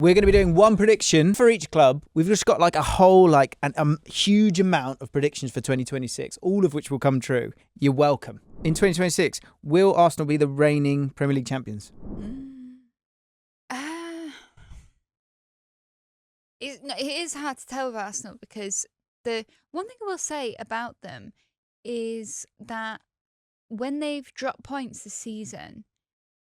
We're going to be doing one prediction for each club. We've just got like a whole, huge amount of predictions for 2026, all of which will come true. You're welcome. In 2026, will Arsenal be the reigning Premier League champions? It is hard to tell with Arsenal because the one thing I will say about them is that when they've dropped points this season,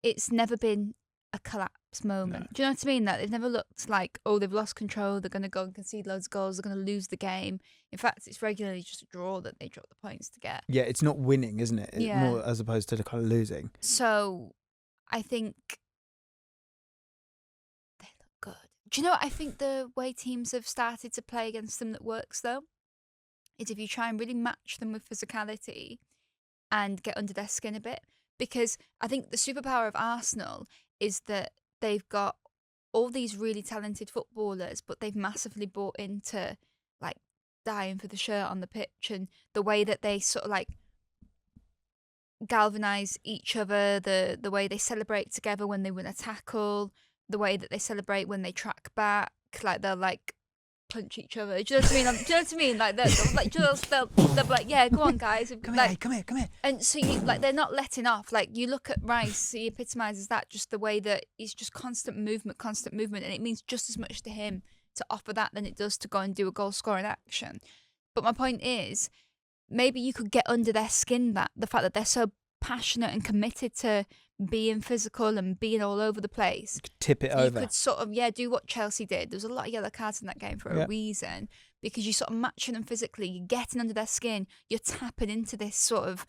it's never been a collapse moment. No. Do you know what I mean? That they've never looked like, oh, they've lost control, they're going to go and concede loads of goals, they're going to lose the game. In fact, it's regularly just a draw that they drop the points to get. Yeah, it's not winning, isn't it? It's Yeah. more as opposed to the kind of losing. So I think they look good. Do you know what I think the way teams have started to play against them that works, though, is if you try and really match them with physicality and get under their skin a bit. Because I think the superpower of Arsenal is that they've got all these really talented footballers, but they've massively bought into like dying for the shirt on the pitch, and the way that they sort of like galvanise each other, the way they celebrate together when they win a tackle, the way that they celebrate when they track back, like they'll like punch each other. Do you know what I mean? Do you know what I mean? Like they'll be like, yeah, go on, guys. Come here. And so you like they're not letting off. Like you look at Rice, he epitomises that, just the way that he's just constant movement, and it means just as much to him to offer that than it does to go and do a goal scoring action. But my point is, maybe you could get under their skin that the fact that they're so passionate and committed to being physical and being all over the place. You could tip it over. You could sort of, do what Chelsea did. There was a lot of yellow cards in that game for a reason, because you're sort of matching them physically, you're getting under their skin, you're tapping into this sort of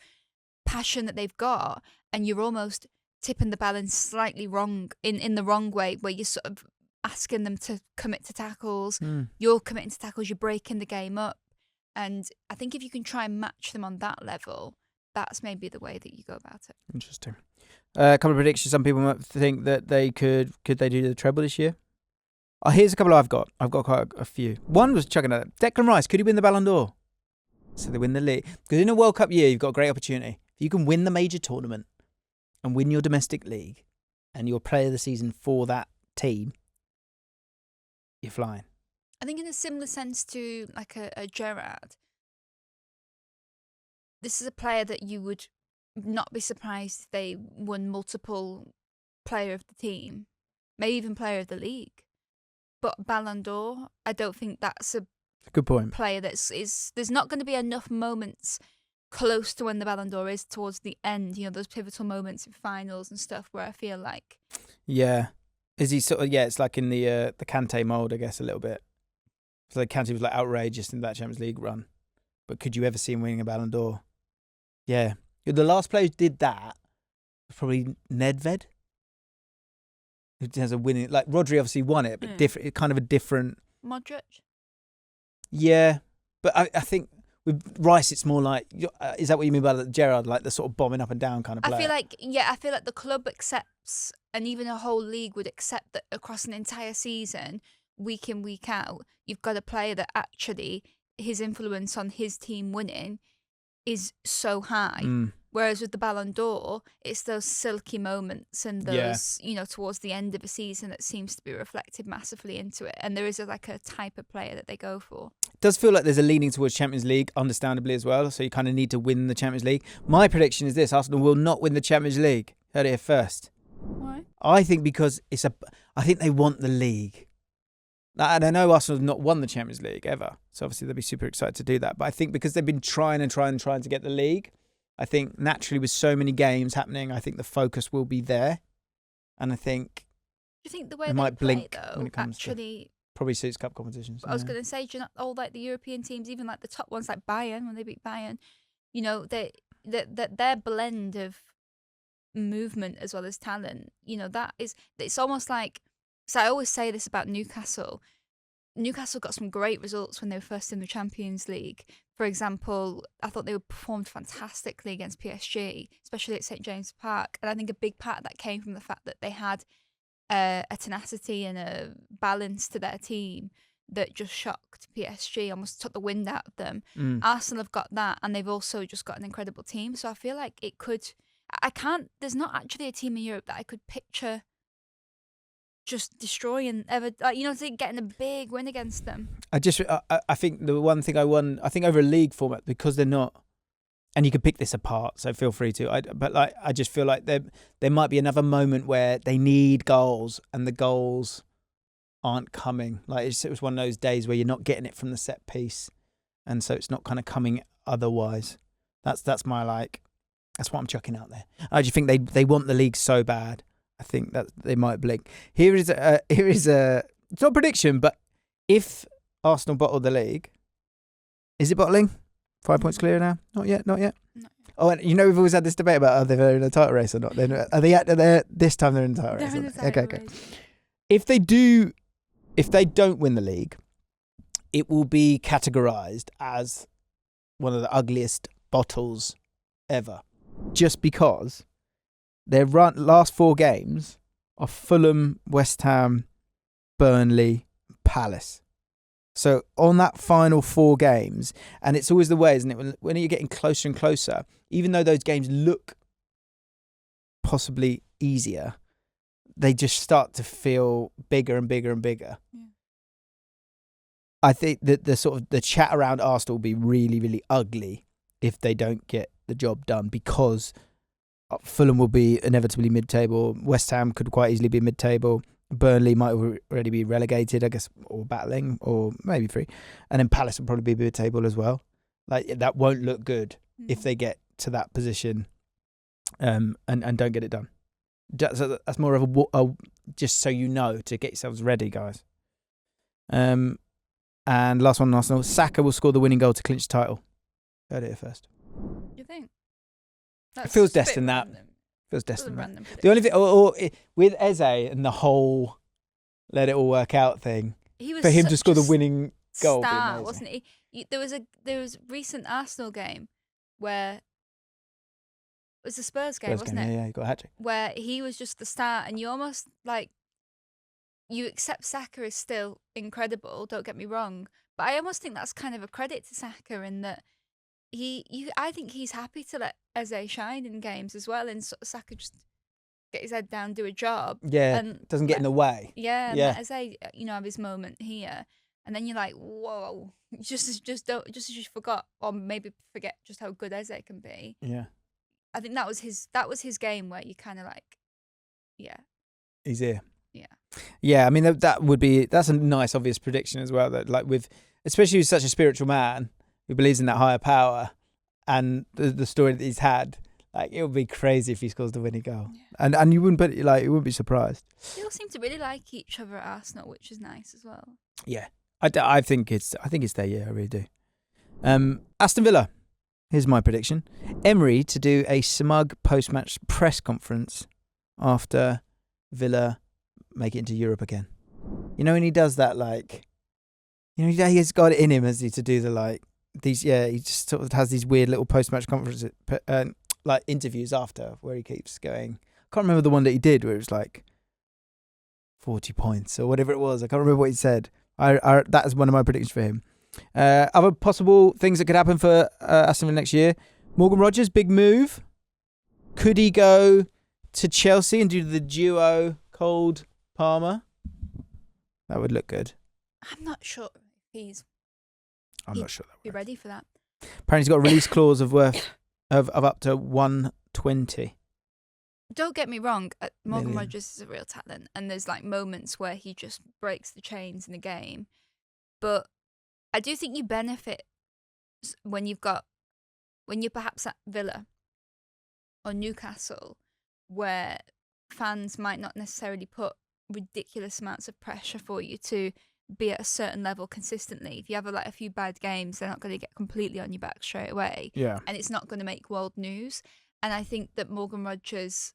passion that they've got, and you're almost tipping the balance slightly wrong, in the wrong way, where you're sort of asking them to commit to tackles. You're committing to tackles, you're breaking the game up. And I think if you can try and match them on that level, that's maybe the way that you go about it. Interesting. A couple of predictions. Some people might think that they could they do the treble this year? Here's a couple I've got. I've got quite a few. One was chucking at it. Declan Rice, could he win the Ballon d'Or? So they win the league. Because in a World Cup year, you've got a great opportunity. If you can win the major tournament and win your domestic league and you're player of the season for that team, you're flying. I think in a similar sense to like a Gerrard, this is a player that you would not be surprised if they won multiple player of the team, maybe even player of the league. But Ballon d'Or, I don't think that's a good point. Player there's not going to be enough moments close to when the Ballon d'Or is towards the end, those pivotal moments in finals and stuff where I feel like... Yeah. Is he sort of, it's like in the Kante mould, I guess, a little bit. So like Kante was like outrageous in that Champions League run. But could you ever see him winning a Ballon d'Or? Yeah. The last player who did that was probably Nedved. Who has a winning... Like, Rodri obviously won it, but different, kind of a different... Modric? Yeah. But I think with Rice, it's more like... is that what you mean by the Gerrard? Like the sort of bombing up and down kind of player? I feel like the club accepts, and even a whole league would accept that across an entire season, week in, week out, you've got a player that actually his influence on his team winning is so high. Whereas with the Ballon d'Or, it's those silky moments and those, towards the end of a season that seems to be reflected massively into it. And there is a type of player that they go for. It does feel like there's a leaning towards Champions League, understandably as well. So you kind of need to win the Champions League. My prediction is this: Arsenal will not win the Champions League. Heard it here first. Why? I think because I think they want the league. And I know Arsenal have not won the Champions League ever. So obviously they'll be super excited to do that. But I think because they've been trying to get the league, I think naturally with so many games happening, I think the focus will be there. And I think... Do you think the way they might blink though, when it comes actually... Probably suits cup competitions. I was going to say, do you know, all like the European teams, even like the top ones like Bayern, when they beat Bayern, their blend of movement as well as talent, it's almost like... So I always say this about Newcastle. Newcastle got some great results when they were first in the Champions League. For example, I thought they performed fantastically against PSG, especially at St James Park. And I think a big part of that came from the fact that they had a tenacity and a balance to their team that just shocked PSG, almost took the wind out of them. Arsenal have got that, and they've also just got an incredible team. So I feel like there's not actually a team in Europe that I could picture just destroying getting a big win against them. I think the one thing I think over a league format, because they're not, and you can pick this apart, so feel free to. I just feel like there might be another moment where they need goals and the goals aren't coming. Like it was one of those days where you're not getting it from the set piece, and so it's not kind of coming otherwise. That's my that's what I'm chucking out there. I just think they want the league so bad. I think that they might blink. Here is a it's not a prediction, but if Arsenal bottle the league, is it bottling? 5 points clear now? Not yet. No. Oh, and we've always had this debate about are they in a title race or not. Are they this time they're in the title race? They're in the title race. Okay. If they don't win the league, it will be categorised as one of the ugliest bottles ever, just because their last 4 games are Fulham, West Ham, Burnley, Palace. So on that final 4 games, and it's always the way, isn't it? When you're getting closer and closer, even though those games look possibly easier, they just start to feel bigger and bigger and bigger. Yeah. I think that the chat around Arsenal will be really, really ugly if they don't get the job done, because Fulham will be inevitably mid-table. West Ham could quite easily be mid-table. Burnley might already be relegated, I guess, or battling, or maybe free. And then Palace will probably be mid-table as well. Like, that won't look good if they get to that position and don't get it done. That's more of a just so you know, to get yourselves ready, guys. And last one on Arsenal. Saka will score the winning goal to clinch the title. Heard it here first. You think? It feels destined that. Feels destined that. The only thing, with Eze and the whole let it all work out thing, for him to score the winning goal, star, wasn't he? There was a recent Arsenal game where it was the Spurs game, wasn't it? Yeah, he got a hat-trick. Where he was just the star, and you almost you accept Saka is still incredible. Don't get me wrong, but I almost think that's kind of a credit to Saka in that. I think he's happy to let Eze shine in games as well, and Saka just get his head down, do a job. Yeah, and doesn't get in the way. Yeah, and let Eze, have his moment here, and then you're like, whoa, just as you forgot, or maybe forget just how good Eze can be. Yeah, I think that was his game where you kind of he's here. Yeah. I mean that's a nice obvious prediction as well. That especially with such a spiritual man who believes in that higher power and the story that he's had, it would be crazy if he scores the winning goal. Yeah. And you wouldn't, you wouldn't be surprised. They all seem to really like each other at Arsenal, which is nice as well. Yeah, I think it's their year. I really do. Aston Villa. Here's my prediction: Emery to do a smug post-match press conference after Villa make it into Europe again. When he does that, he has got it in him, has he, to do the he just sort of has these weird little post-match conferences, interviews after, where he keeps going. I can't remember the one that he did where it was 40 points or whatever it was. I can't remember what he said. That is one of my predictions for him. Other possible things that could happen for Aston Villa next year: Morgan Rogers, big move. Could he go to Chelsea and do the duo Cold Palmer? That would look good. I'm not sure if he's. I'm not sure that be ready for that. Apparently, he's got a release clause of up to 120. Don't get me wrong. Morgan Rogers is a real talent, and there's moments where he just breaks the chains in the game. But I do think you benefit when you're perhaps at Villa or Newcastle, where fans might not necessarily put ridiculous amounts of pressure for you to be at a certain level consistently. If you have a few bad games, they're not going to get completely on your back straight away. Yeah. And it's not going to make world news. And I think that Morgan Rogers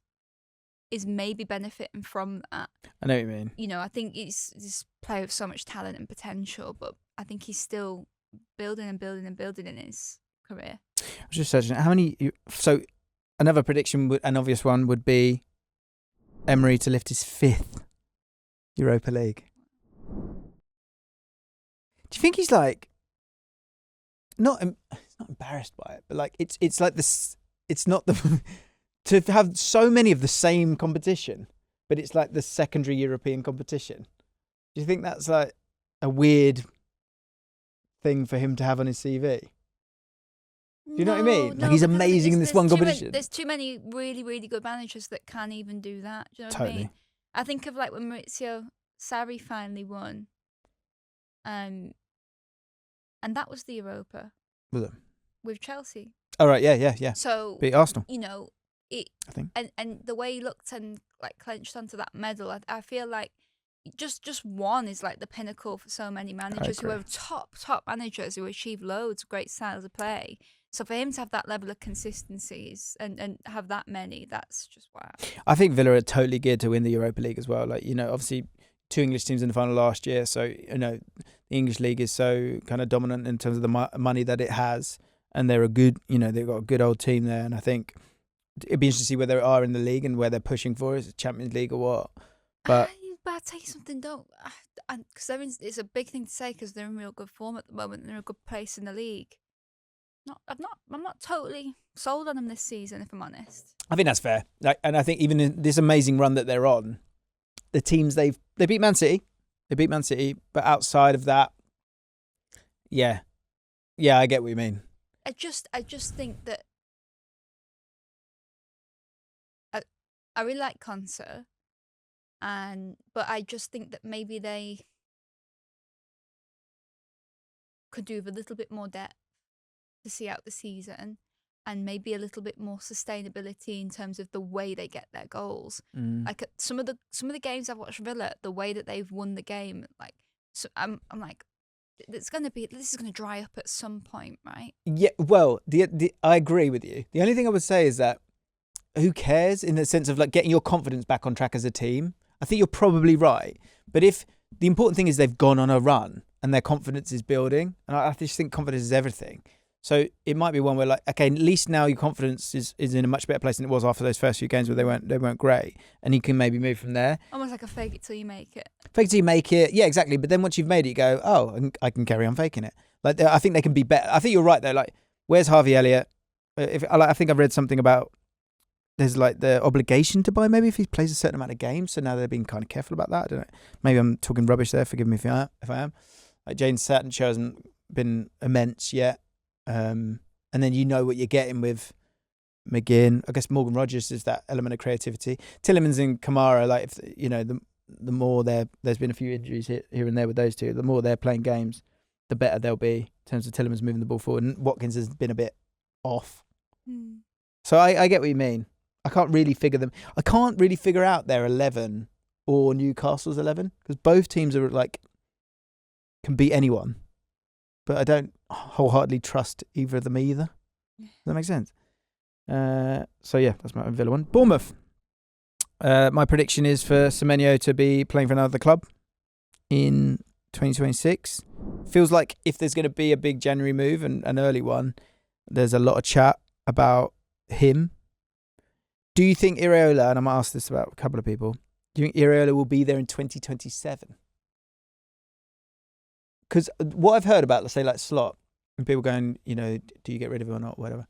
is maybe benefiting from that. I know what you mean. I think he's this player with so much talent and potential, but I think he's still building and building and building in his career. I was just searching how many. So another prediction, an obvious one, would be Emery to lift his 5th Europa League. Do you think he's not embarrassed by it, but it's like this? It's not the to have so many of the same competition. but it's like the secondary European competition. Do you think that's like a weird thing for him to have on his CV? Do you know what I mean? Like, he's amazing in this one competition. There's too many really, really good managers that can't even do that. Do you know what I Totally. mean? I think of like when Maurizio Sarri finally won, and that was the Europa Was it? with Chelsea. Oh, right, yeah. So, Beat Arsenal. I think. And the way he looked and like clenched onto that medal, I feel like just one is like the pinnacle for so many managers who are top managers who achieve loads of great styles of play. So for him to have that level of consistencies and have that many, that's just wow. I think Villa are totally geared to win the Europa League as well. Like, obviously 2 English teams in the final last year. So, the English League is so kind of dominant in terms of the money that it has. And they're a good, they've got a good old team there. And I think it'd be interesting to see where they are in the league and where they're pushing for. Is it Champions League or what? But I'll tell you something, because it's a big thing to say because they're in real good form at the moment and they're in a good place in the league. I'm not totally sold on them this season, if I'm honest. I think that's fair. And I think even in this amazing run that they're on, the teams they beat Man City, but outside of that, yeah, I get what you mean. I just think that I really like Conser, but I just think that maybe they could do with a little bit more depth to see out the season, and maybe a little bit more sustainability in terms of the way they get their goals. Like some of the games I've watched Villa, the way that they've won the game, like, so I'm like, this is going to dry up at some point, right? Yeah, well, I agree with you. The only thing I would say is that who cares in the sense of like getting your confidence back on track as a team. I think you're probably right, but if the important thing is they've gone on a run and their confidence is building, and I just think confidence is everything. So it might be one where, like, okay, at least now your confidence is in a much better place than it was after those first few games where they weren't great, and you can maybe move from there. Almost like a fake it till you make it. Fake it till you make it, yeah, exactly. But then once you've made it, you go, oh, I can carry on faking it. Like, I think they can be better. I think you're right though. Like, where's Harvey Elliott? I think I've read something about there's like the obligation to buy maybe if he plays a certain amount of games. So now they're being kind of careful about that. I don't know. Maybe I'm talking rubbish there. Forgive me if I am. Like, Jane Sancho hasn't been immense yet. And then what you're getting with McGinn. I guess Morgan Rogers is that element of creativity. Tielemans and Kamara, like, if the more there's been a few injuries here and there with those two, the more they're playing games, the better they'll be in terms of Tielemans moving the ball forward. And Watkins has been a bit off. So I get what you mean. I can't really figure out their 11 or Newcastle's 11 because both teams are like can beat anyone. But I don't wholeheartedly trust either of them either. Does that make sense? So yeah, that's my Villa one. Bournemouth. My prediction is for Semenyo to be playing for another club in 2026. Feels like if there's going to be a big January move and an early one, there's a lot of chat about him. Do you think Iraola, and I'm going to ask this about a couple of people, do you think Iraola will be there in 2027? Because what I've heard about, let's say, like Slot, and people going, do you get rid of him or not, whatever.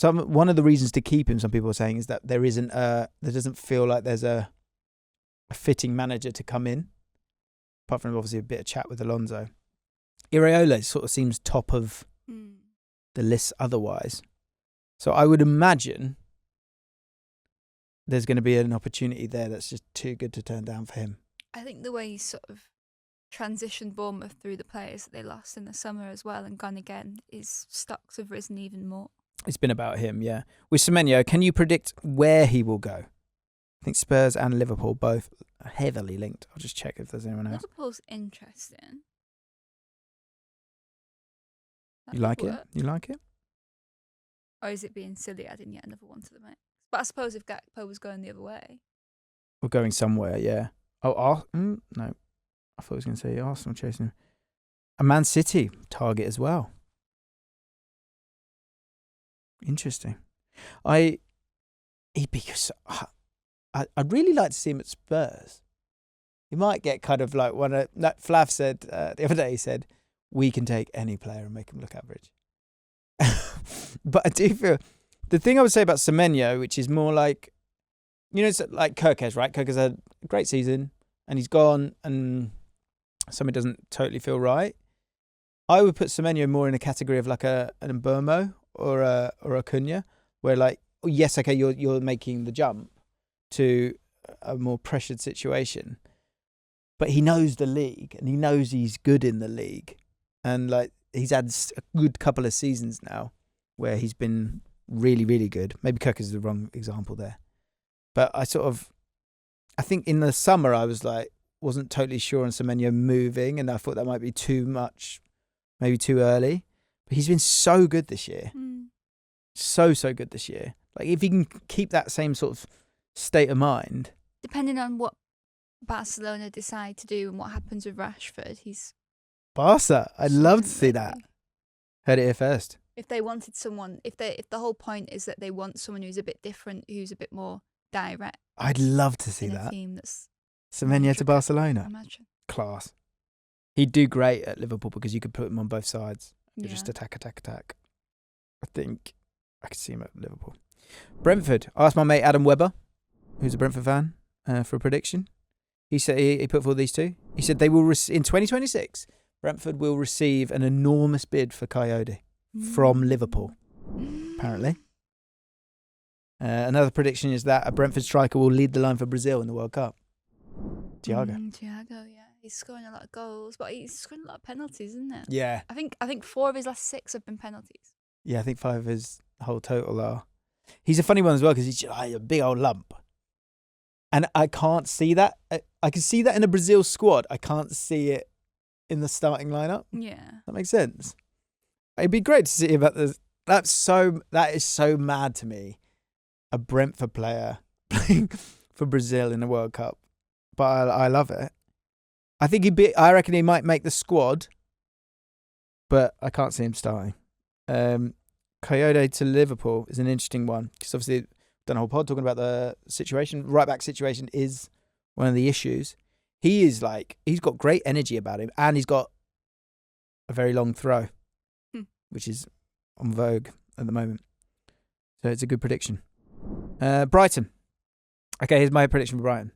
One of the reasons to keep him, some people are saying, is that there doesn't feel like there's a fitting manager to come in, apart from obviously a bit of chat with Alonso. Iraola sort of seems top of the list otherwise. So I would imagine there's going to be an opportunity there that's just too good to turn down for him. I think the way he sort of transitioned Bournemouth through the players that they lost in the summer as well and gone again, his stocks have risen even more. It's been about him, yeah. With Semenyo, can you predict where he will go? I think Spurs and Liverpool both are heavily linked. I'll just check if there's anyone else. Liverpool's interesting. You like it? You like it? Or is it being silly adding yet another one to the mix? But I suppose if Gakpo was going the other way. We're going somewhere, yeah. Oh, no. I thought I was going to say Arsenal chasing him. A Man City target as well. Interesting. I'd really like to see him at Spurs. He might get kind of like Flav said the other day, he said, we can take any player and make him look average. But I do feel, the thing I would say about Semenyo, which is more like, you know, it's like Kirkes, right? Kirkes had a great season and he's gone and something doesn't totally feel right. I would put Semenyo more in a category of like an Mbomo or a Cunha, where like, yes, okay, you're making the jump to a more pressured situation, but he knows the league and he knows he's good in the league, and like he's had a good couple of seasons now where he's been really, really good. Maybe Kirk is the wrong example there, but I think in the summer I wasn't totally sure on Semenyo moving, and I thought that might be too much, maybe too early. But he's been so good this year. So good this year. Like, if he can keep that same sort of state of mind. Depending on what Barcelona decide to do and what happens with Rashford, he's... Barca. I'd love to see that. Heard it here first. If they wanted someone, if the whole point is that they want someone who's a bit different, who's a bit more direct. I'd love to see in that. A team that's Semenyo to Barcelona. Imagine. Class. He'd do great at Liverpool because you could put him on both sides. You just attack. I think I could see him at Liverpool. Brentford. I asked my mate Adam Webber, who's a Brentford fan, for a prediction. He said he put forward these two. He said they will in 2026. Brentford will receive an enormous bid for Coyote from Liverpool. Apparently. Another prediction is that a Brentford striker will lead the line for Brazil in the World Cup. Thiago. Thiago, yeah. He's scoring a lot of goals, but he's scoring a lot of penalties, isn't it? Yeah. I think 4 of his last 6 have been penalties. Yeah, I think 5 of his whole total are. He's a funny one as well because he's like a big old lump. And I can't see that. I can see that in a Brazil squad. I can't see it in the starting lineup. Yeah. That makes sense. It'd be great to see about this. That is so mad to me. A Brentford player playing for Brazil in the World Cup. But I love it. I reckon he might make the squad, but I can't see him starting. Coyote to Liverpool is an interesting one because obviously we've done a whole pod talking about the situation. Right back situation is one of the issues. He's got great energy about him, and he's got a very long throw, which is on vogue at the moment. So it's a good prediction. Brighton. Okay, here's my prediction for Brighton.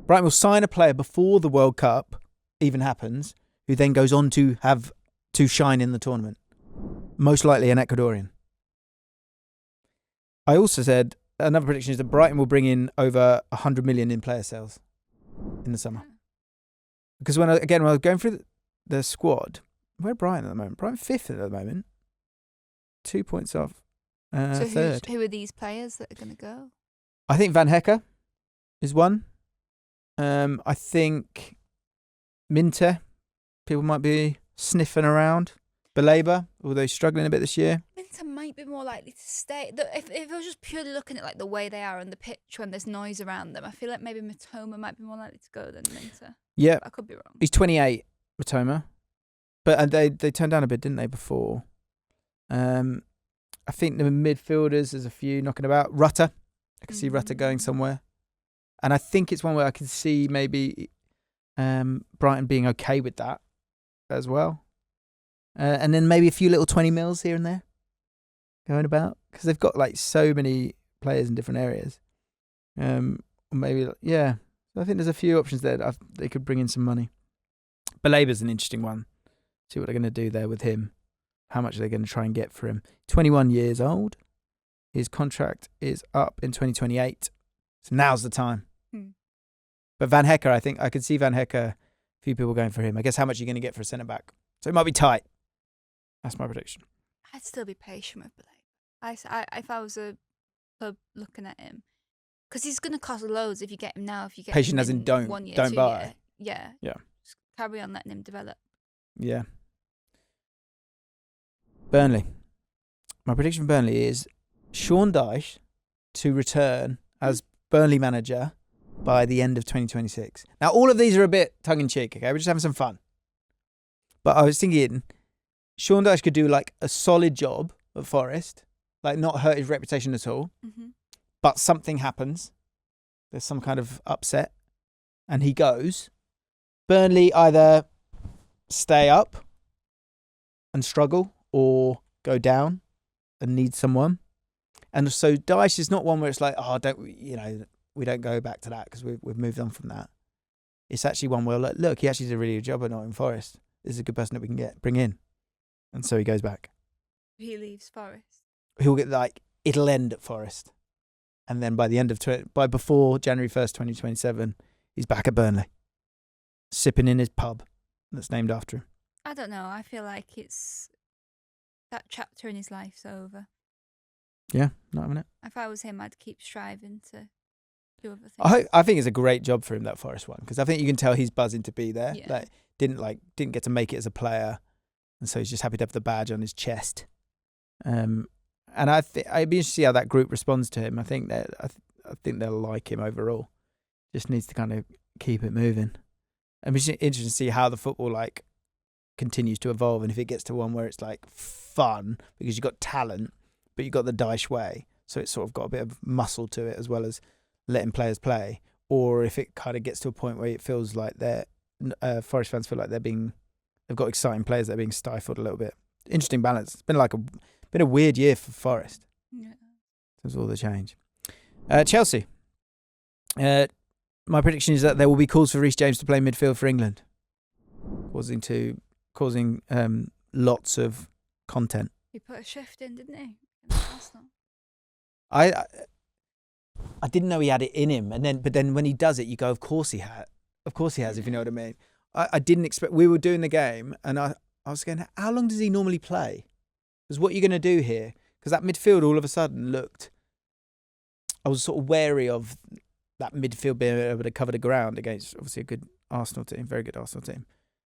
Brighton will sign a player before the World Cup even happens, who then goes on to have to shine in the tournament. Most likely an Ecuadorian. I also said another prediction is that Brighton will bring in over 100 million in player sales in the summer. Because when I was going through the squad, where Brighton at the moment? Brighton 5th at the moment. 2 points off. So third. who are these players that are going to go? I think Van Hecker is one. I think Minter, people might be sniffing around. Baleba, although he's struggling a bit this year. Minter might be more likely to stay. If I was just purely looking at like the way they are on the pitch when there's noise around them, I feel like maybe Matoma might be more likely to go than Minter. Yeah. I could be wrong. He's 28, Matoma. But they turned down a bid, didn't they, before? I think the midfielders, there's a few knocking about. Rutter. I can see Rutter going somewhere. And I think it's one where I can see maybe Brighton being okay with that as well. And then maybe a few little 20 mils here and there going about. Because they've got like so many players in different areas. Maybe, yeah. So I think there's a few options there that they could bring in some money. Baleba's an interesting one. See what they're going to do there with him. How much are they going to try and get for him? 21 years old. His contract is up in 2028. So now's the time. But Van Hecker, I think I could see Van Hecker, a few people going for him. I guess how much are you going to get for a centre-back? So it might be tight. That's my prediction. I'd still be patient with Baleba. If I was a club looking at him. Because he's going to cost loads if you get him now. If you get patient him as in don't 1 year, don't 2 buy. year. Yeah. Yeah. Just carry on letting him develop. Yeah. Burnley. My prediction for Burnley is Sean Dyche to return as Burnley manager by the end of 2026. Now, all of these are a bit tongue-in-cheek, okay? We're just having some fun. But I was thinking Sean Dyche could do like a solid job at Forest, like not hurt his reputation at all, but something happens. There's some kind of upset, and he goes. Burnley either stay up and struggle or go down and need someone. And so Dyche is not one where it's like, oh, we don't go back to that because we've moved on from that. It's actually one where look, he actually did a really good job at Nottingham Forest. This is a good person that we can bring in, and so he goes back. He leaves Forest. He'll get it'll end at Forest, and then by the end of before January 1st, 2027, he's back at Burnley, sipping in his pub that's named after him. I don't know. I feel like it's that chapter in his life's over. Yeah, not having it. If I was him, I'd keep striving to do other things. I think it's a great job for him, that Forest one, because I think you can tell he's buzzing to be there. Yeah. Didn't get to make it as a player, and so he's just happy to have the badge on his chest. And I'd be interested to see how that group responds to him. I think they'll like him overall. Just needs to kind of keep it moving. And it's interesting to see how the football continues to evolve, and if it gets to one where it's fun because you've got talent, but you've got the Dyche way, so it's sort of got a bit of muscle to it as well as letting players play, or if it kind of gets to a point where it feels like Forest fans feel like they've got exciting players that are being stifled a little bit. Interesting balance. It's been a weird year for Forest. Yeah. There's all the change. Chelsea. My prediction is that there will be calls for Reece James to play midfield for England, causing lots of content. He put a shift in, didn't he? In Arsenal. I didn't know he had it in him, but then when he does it, you go, of course he has. If you know what I mean. I didn't expect. We were doing the game, and I was going, how long does he normally play? Because what are you going to do here? Because that midfield all of a sudden looked. I was sort of wary of that midfield being able to cover the ground against obviously a good Arsenal team, very good Arsenal team,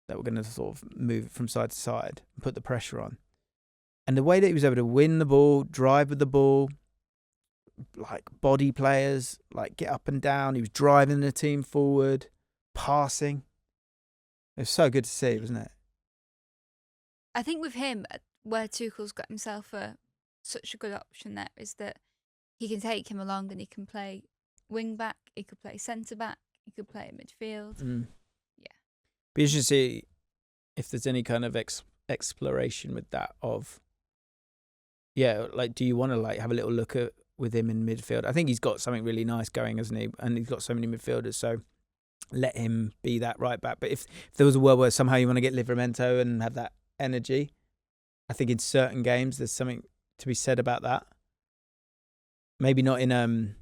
that were going to sort of move from side to side and put the pressure on. And the way that he was able to win the ball, drive with the ball, body players, get up and down. He was driving the team forward, passing. It was so good to see, wasn't it? I think with him, where Tuchel's got himself such a good option there is that he can take him along and he can play wing back, he could play centre back, he could play midfield. Yeah. Be interesting to see if there's any kind of exploration with that of, do you want to have a little look with him in midfield? I think he's got something really nice going, hasn't he? And he's got so many midfielders, so let him be that right back. But if there was a world where somehow you want to get Livramento and have that energy, I think in certain games there's something to be said about that. Maybe not in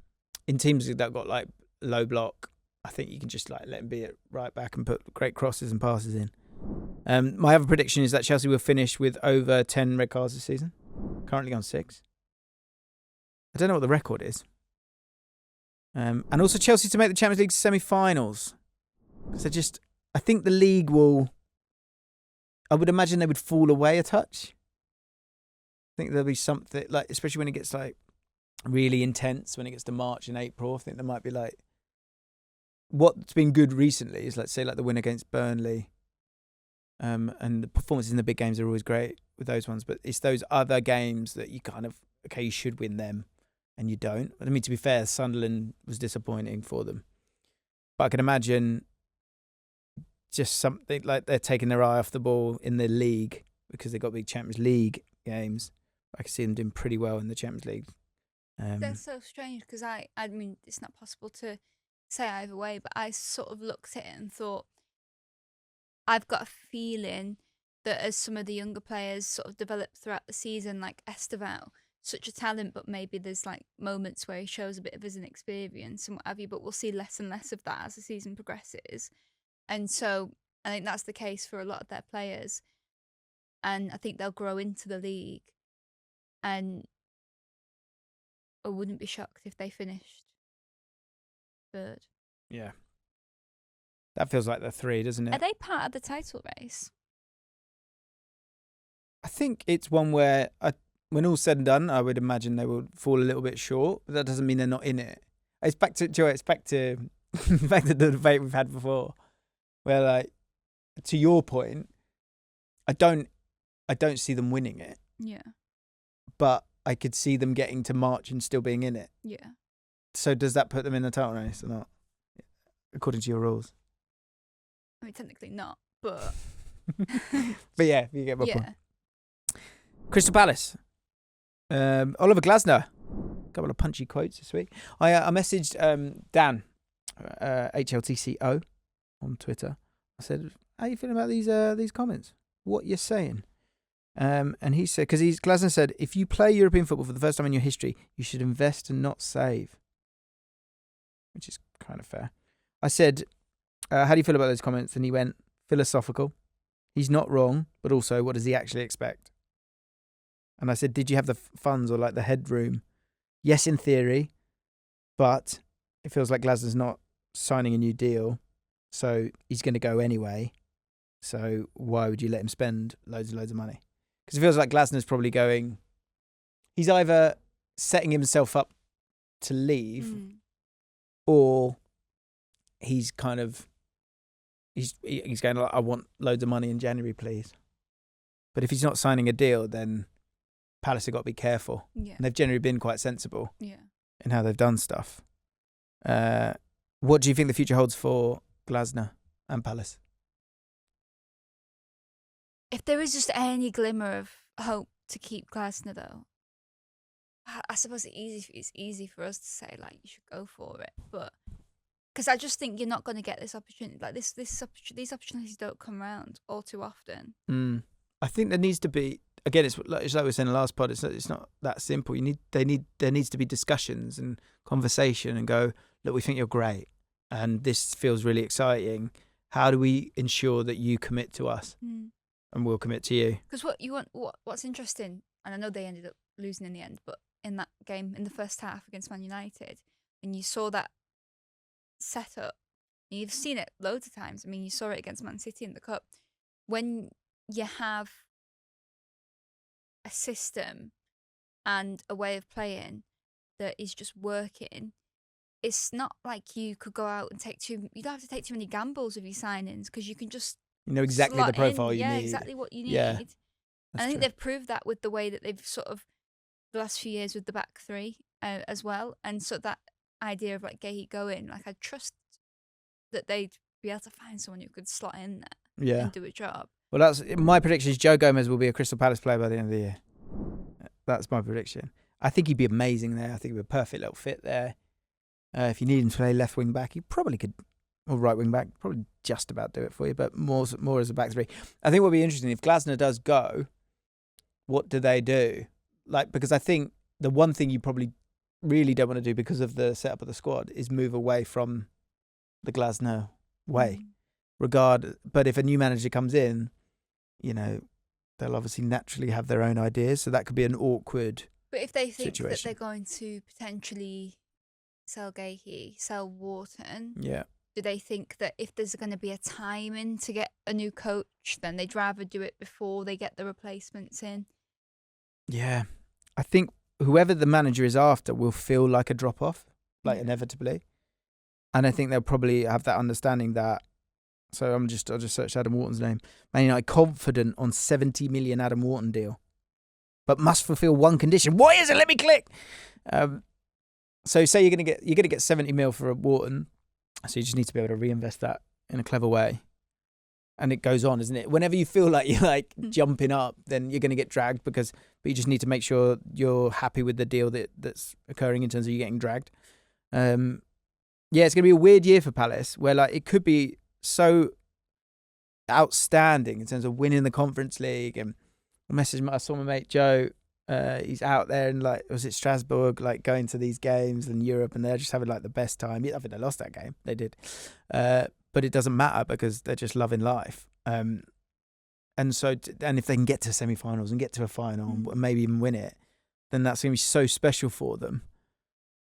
teams that got low block. I think you can just let him be at right back and put great crosses and passes in. My other prediction is that Chelsea will finish with over 10 red cards this season. Currently on 6. I don't know what the record is. And also Chelsea to make the Champions League semi-finals. Because I think the league will. I would imagine they would fall away a touch. I think there'll be something especially when it gets really intense, when it gets to March and April. I think there might be what's been good recently is say the win against Burnley. And the performances in the big games are always great with those ones, but it's those other games that you kind of you should win them and you don't. I mean, to be fair, Sunderland was disappointing for them, but I can imagine just something they're taking their eye off the ball in the league because they've got big Champions League games. I can see them doing pretty well in the Champions League. That's so strange because I mean, it's not possible to say either way, but I sort of looked at it and thought, I've got a feeling that as some of the younger players sort of develop throughout the season, like Esteval, such a talent, but maybe there's moments where he shows a bit of his inexperience and what have you, but we'll see less and less of that as the season progresses. And so I think that's the case for a lot of their players. And I think they'll grow into the league. And I wouldn't be shocked if they finished third. Yeah. That feels like the 3, doesn't it? Are they part of the title race? I think it's one where, when all's said and done, I would imagine they will fall a little bit short, but that doesn't mean they're not in it. It's back to the debate we've had before, where to your point, I don't see them winning it. Yeah. But I could see them getting to March and still being in it. Yeah. So does that put them in the title race or not? According to your rules. I mean, technically not, but... But yeah, you get my point. Yeah. Crystal Palace. Oliver Glasner couple of punchy quotes this week. I messaged Dan, HLTCO, on Twitter. I said, "How you feeling about these comments? What you're saying?" And he said, because Glasner said, if you play European football for the first time in your history, you should invest and not save, which is kind of fair. I said, how do you feel about those comments? And he went, philosophical. He's not wrong, but also, what does he actually expect? And I said, did you have the funds or like the headroom? Yes, in theory, but it feels like Glasner's not signing a new deal, so he's going to go anyway. So why would you let him spend loads and loads of money? Because it feels like Glasner's probably going, he's either setting himself up to leave or he's kind of, he's going like, I want loads of money in January, please. But if he's not signing a deal, then Palace have got to be careful. Yeah. And they've generally been quite sensible in how they've done stuff. What do you think the future holds for Glasner and Palace? If there is just any glimmer of hope to keep Glasner, though, I suppose it's easy for us to say, like, you should go for it. But because I just think you're not going to get this opportunity. Like, these opportunities don't come around all too often. I think there needs to be, again, it's like we were saying in the last pod, it's not that simple. There needs to be discussions and conversation and go, look, we think you're great and this feels really exciting. How do we ensure that you commit to us? And we'll commit to you. Because what's interesting, and I know they ended up losing in the end, but in that game, in the first half against Man United, when you saw that setup, and you've seen it loads of times. I mean, you saw it against Man City in the Cup. When you have a system and a way of playing that is just working, it's not like you could go out and you don't have to take too many gambles with your signings because you can just exactly the profile you need. Yeah, exactly what you need. Yeah, and I think they've proved that with the way that they've sort of the last few years with the back three as well. And so that idea of like Gahey going, like I trust that they'd be able to find someone who could slot in there and do a job. Well, that's my prediction is Joe Gomez will be a Crystal Palace player by the end of the year. That's my prediction. I think he'd be amazing there. I think he'd be a perfect little fit there. If you need him to play left wing back, he probably could. Or right wing back, probably just about do it for you, but more as a back three. I think what would be interesting, if Glasner does go, what do they do? Like, because I think the one thing you probably really don't want to do because of the setup of the squad is move away from the Glasner way. But if a new manager comes in, they'll obviously naturally have their own ideas, so that could be an awkward But if they think situation. that they're going to potentially sell Gahey, sell Wharton, do they think that if there's going to be a timing to get a new coach, then they'd rather do it before they get the replacements in? Yeah. I think whoever the manager is after will feel like a drop-off, inevitably. And I think they'll probably have that understanding that. So I'll just search Adam Wharton's name. Man United confident on 70 million Adam Wharton deal, but must fulfil one condition. What is it? Let me click. So say you're gonna get 70 mil for a Wharton. So you just need to be able to reinvest that in a clever way. And it goes on, isn't it? Whenever you feel like you're jumping up, then you're going to get dragged but you just need to make sure you're happy with the deal that's occurring in terms of you getting dragged. It's going to be a weird year for Palace where it could be so outstanding in terms of winning the Conference League. And I saw my mate Joe, he's out there in was it Strasbourg, going to these games in Europe, and they're just having the best time. I think they lost that game. They did. But it doesn't matter because they're just loving life. And if they can get to semi-finals and get to a final and maybe even win it, then that's going to be so special for them.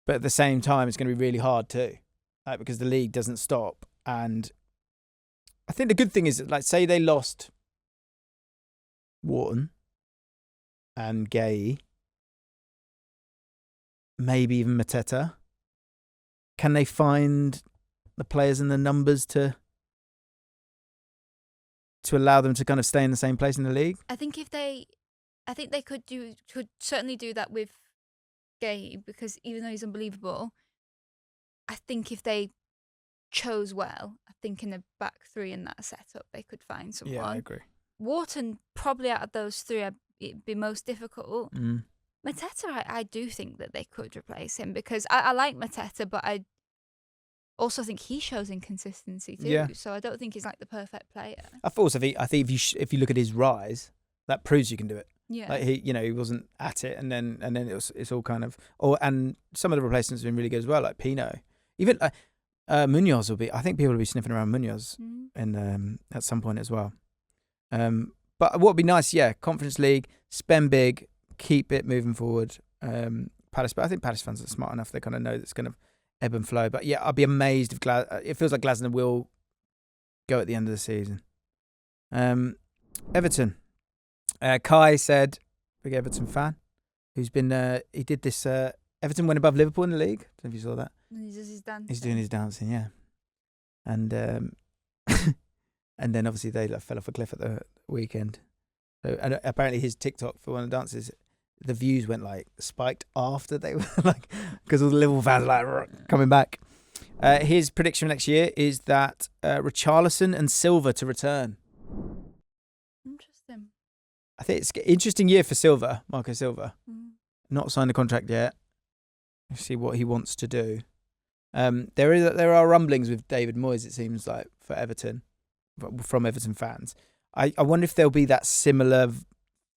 But at the same time, it's going to be really hard too, because the league doesn't stop. And I think the good thing is that, say they lost Wharton and Gahey, maybe even Mateta, can they find the players and the numbers to allow them to kind of stay in the same place in the league? I think they could certainly do that with Gahey, because even though he's unbelievable, I think if they chose well, I think in the back three in that setup they could find someone. Yeah, I agree. Wharton, probably out of those three, it'd be most difficult. Mateta, I do think that they could replace him because I like Mateta, but I also think he shows inconsistency too. Yeah. So I don't think he's like the perfect player. I think if you look at his rise, that proves you can do it. Yeah. Like he wasn't at it, and then it's all kind of and some of the replacements have been really good as well, like Pino. Even Munoz will be. I think people will be sniffing around Munoz and at some point as well. But what would be nice, Conference League, spend big, keep it moving forward. Palace, but I think Palace fans are smart enough; they kind of know that's going to ebb and flow. But yeah, I'd be amazed if it feels like Glasner will go at the end of the season. Everton. Kai said, big Everton fan, who's been he did this. Everton went above Liverpool in the league. I don't know if you saw that. And he does his dancing. He's doing his dancing, yeah. And and then obviously they fell off a cliff at the weekend. So, and apparently his TikTok for one of the dances, the views went spiked after they were because all the Liverpool fans were coming back. His prediction for next year is that Richarlison and Silva to return. Interesting. I think it's an interesting year for Silva, Marco Silva. Not signed a contract yet. We'll see what he wants to do. There are rumblings with David Moyes, it seems like, for Everton, from Everton fans. I wonder if there'll be that similar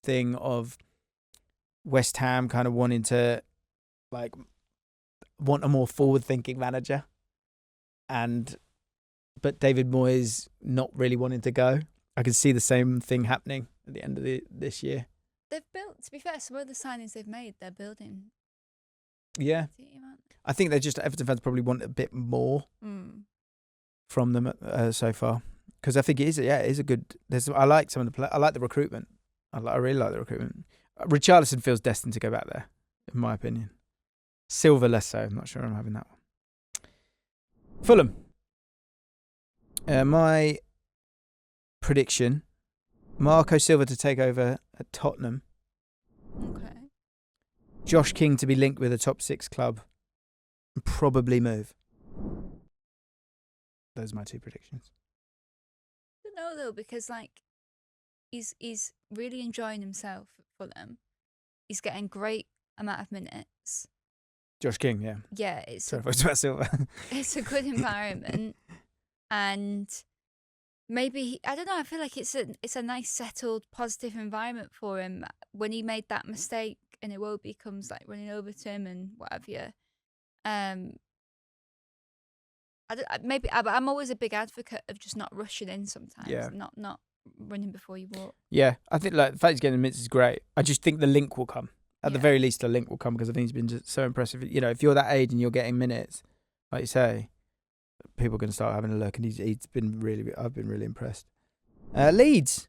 thing of West Ham kind of wanting to want a more forward-thinking manager, but David Moyes not really wanting to go. I can see the same thing happening at the end of this year. They've built, to be fair, some of the signings they've made, they're building. Yeah. I think Everton fans probably want a bit more from them so far. Because I think it is a good. I like some of the I like the recruitment. I really like the recruitment. Richarlison feels destined to go back there, in my opinion. Silva less so. I'm not sure I'm having that one. Fulham. My prediction: Marco Silva to take over at Tottenham. Okay. Josh King to be linked with a top 6 club and probably move. Those are my 2 predictions. I don't know though, because he's really enjoying himself at Fulham. He's getting great amount of minutes. Josh King, yeah. Yeah, it's sorry, I about Silva. It's a good environment, and maybe I don't know. I feel like it's a nice, settled, positive environment for him. When he made that mistake, and Iwobi comes running over to him and what have you. I'm always a big advocate of just not rushing in sometimes. Yeah. Not running before you walk. Yeah, I think the fact he's getting the minutes is great. I just think the link will come. At the very least, the link will come because I think he's been just so impressive. You know, if you're that age and you're getting minutes, like you say, people are going to start having a look. And I've been really impressed. Leeds.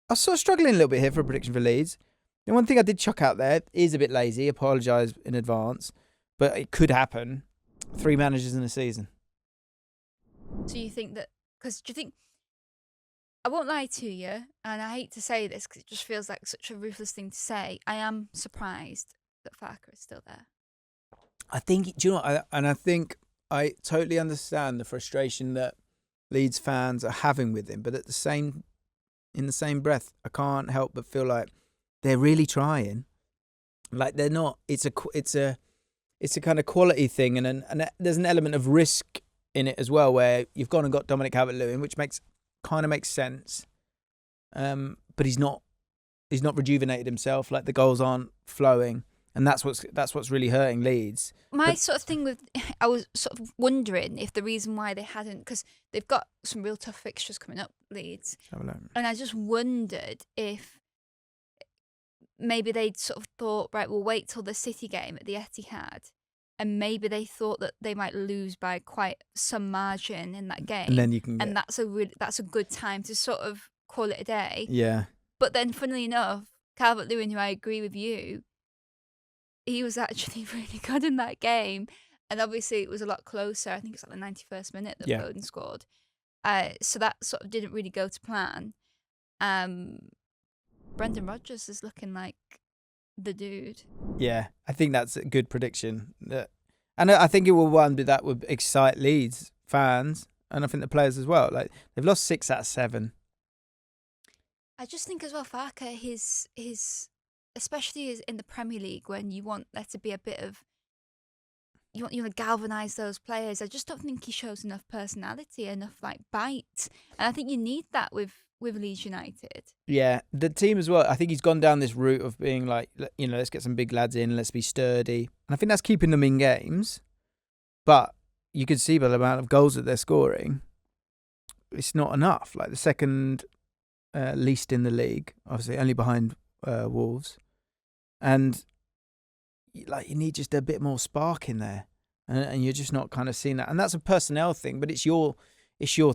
I was sort of struggling a little bit here for a prediction for Leeds. The one thing I did chuck out there is a bit lazy. Apologise in advance, but it could happen. 3 managers in a season. So you think that? Because do you think? I won't lie to you, and I hate to say this because it just feels like such a ruthless thing to say. I am surprised that Farke is still there. I think, do you know what? I think I totally understand the frustration that Leeds fans are having with him, but in the same breath, I can't help but feel like they're really trying. Like they're not. It's a kind of quality thing, and there's an element of risk in it as well, where you've gone and got Dominic Calvert-Lewin, which makes sense. But he's not rejuvenated himself. Like the goals aren't flowing, and that's what's really hurting Leeds. Sort of thing with, I was sort of wondering if the reason why they hadn't, because they've got some real tough fixtures coming up, Leeds, and I just wondered if maybe they'd sort of thought, right, we'll wait till the City game at the Etihad. And maybe they thought that they might lose by quite some margin in that game, and then you can, that's a good time to sort of call it a day. Yeah. But then, funnily enough, Calvert-Lewin, who I agree with you, he was actually really good in that game, and obviously it was a lot closer. I think it's like the 91st minute that Foden scored. So that sort of didn't really go to plan. Brendan Rodgers is looking like the dude. Yeah, I think that's a good prediction. And I think it will that would excite Leeds fans, and I think the players as well. Like they've lost 6 out of 7. I just think as well, Farke, his especially in the Premier League when you want there to be a bit of you want to galvanise those players. I just don't think he shows enough personality, enough like bite, and I think you need that with Leeds United. Yeah, the team as well. I think he's gone down this route of being like, let's get some big lads in, let's be sturdy, and I think that's keeping them in games. But you can see by the amount of goals that they're scoring, it's not enough. Like the second least in the league, obviously only behind Wolves, and like you need just a bit more spark in there, and you're just not kind of seeing that. And that's a personnel thing, but it's your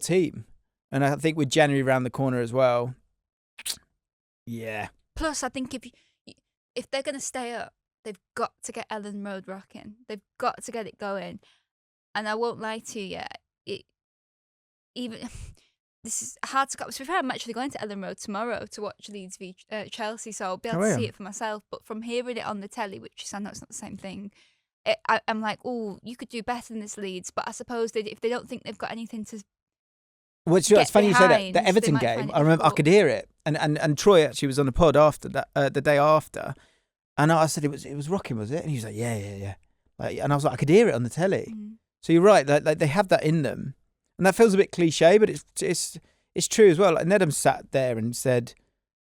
team. And I think with January around the corner as well, yeah. Plus, I think if they're going to stay up, they've got to get Ellen Road rocking. They've got to get it going. And I won't lie to you, this is hard to cut. To be fair, I'm actually going to Ellen Road tomorrow to watch Leeds v Chelsea, so I'll be able to see it for myself. But from hearing it on the telly, which I know it's not the same thing, I'm like, oh, you could do better than this Leeds. But I suppose if they don't think they've got anything to it's funny you say that. The Everton game, I remember I could hear it, and Troy actually was on the pod after that, the day after, and I said it was rocking, was it? And he was like, yeah. Like, and I was like, I could hear it on the telly. Mm. So you're right, like they have that in them, and that feels a bit cliche, but it's true as well. Like Nedum sat there and said,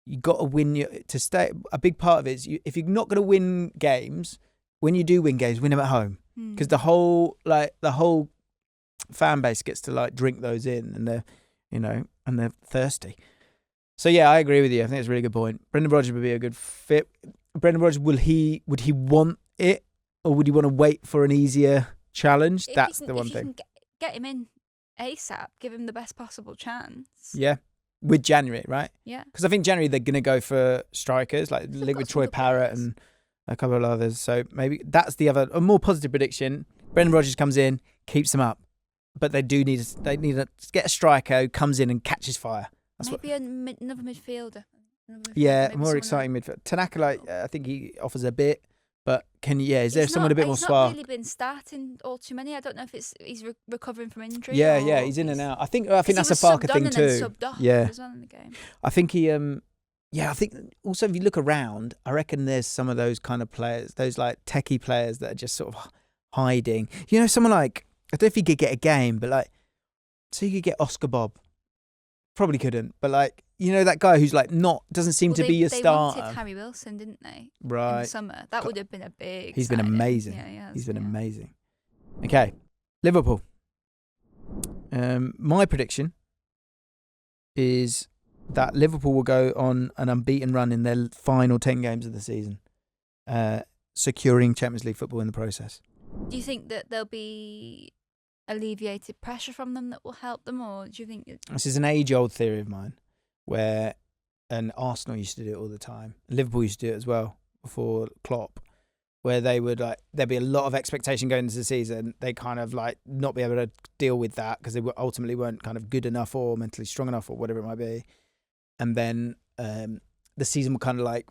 you got to win to stay. A big part of it is if you're not going to win games, when you do win games, win them at home, because the whole fan base gets to like drink those in, and they're thirsty. So yeah, I agree with you. I think it's a really good point. Brendan Rodgers would be a good fit. Brendan Rodgers, would he want it, or would he want to wait for an easier challenge? That's the one thing. Get him in ASAP. Give him the best possible chance. Yeah, with January, right? Yeah. Because I think January they're going to go for strikers, like link with Troy Parrott and a couple of others. So maybe that's a more positive prediction. Brendan Rodgers comes in, keeps them up. But they need to get a striker who comes in and catches fire. Maybe another midfielder. Yeah, more exciting midfielder. Tanaka, I think he offers a bit, but is there someone a bit more spark? He's not really been starting all too many. I don't know if he's recovering from injury. Yeah, he's in and out. I think that's a Barker thing too. Subbed off as well in the game. I think he. I think also if you look around, I reckon there's some of those kind of players, those like techie players that are just sort of hiding. Someone like. I don't know if he could get a game, but like, so you could get Oscar Bob. Probably couldn't, but like, that guy who's like doesn't seem to be your starter. They wanted Harry Wilson, didn't they? Right. In the summer. That would have been a big He's been amazing. Yeah, he's been amazing. Okay. Liverpool. My prediction is that Liverpool will go on an unbeaten run in their final 10 games of the season, securing Champions League football in the process. Do you think that there'll be alleviated pressure from them that will help them, or do you think this is an age-old theory of mine, and Arsenal used to do it all the time, Liverpool used to do it as well before Klopp, where there'd be a lot of expectation going into the season, they kind of like not be able to deal with that because they ultimately weren't kind of good enough or mentally strong enough or whatever it might be, and then the season will kind of like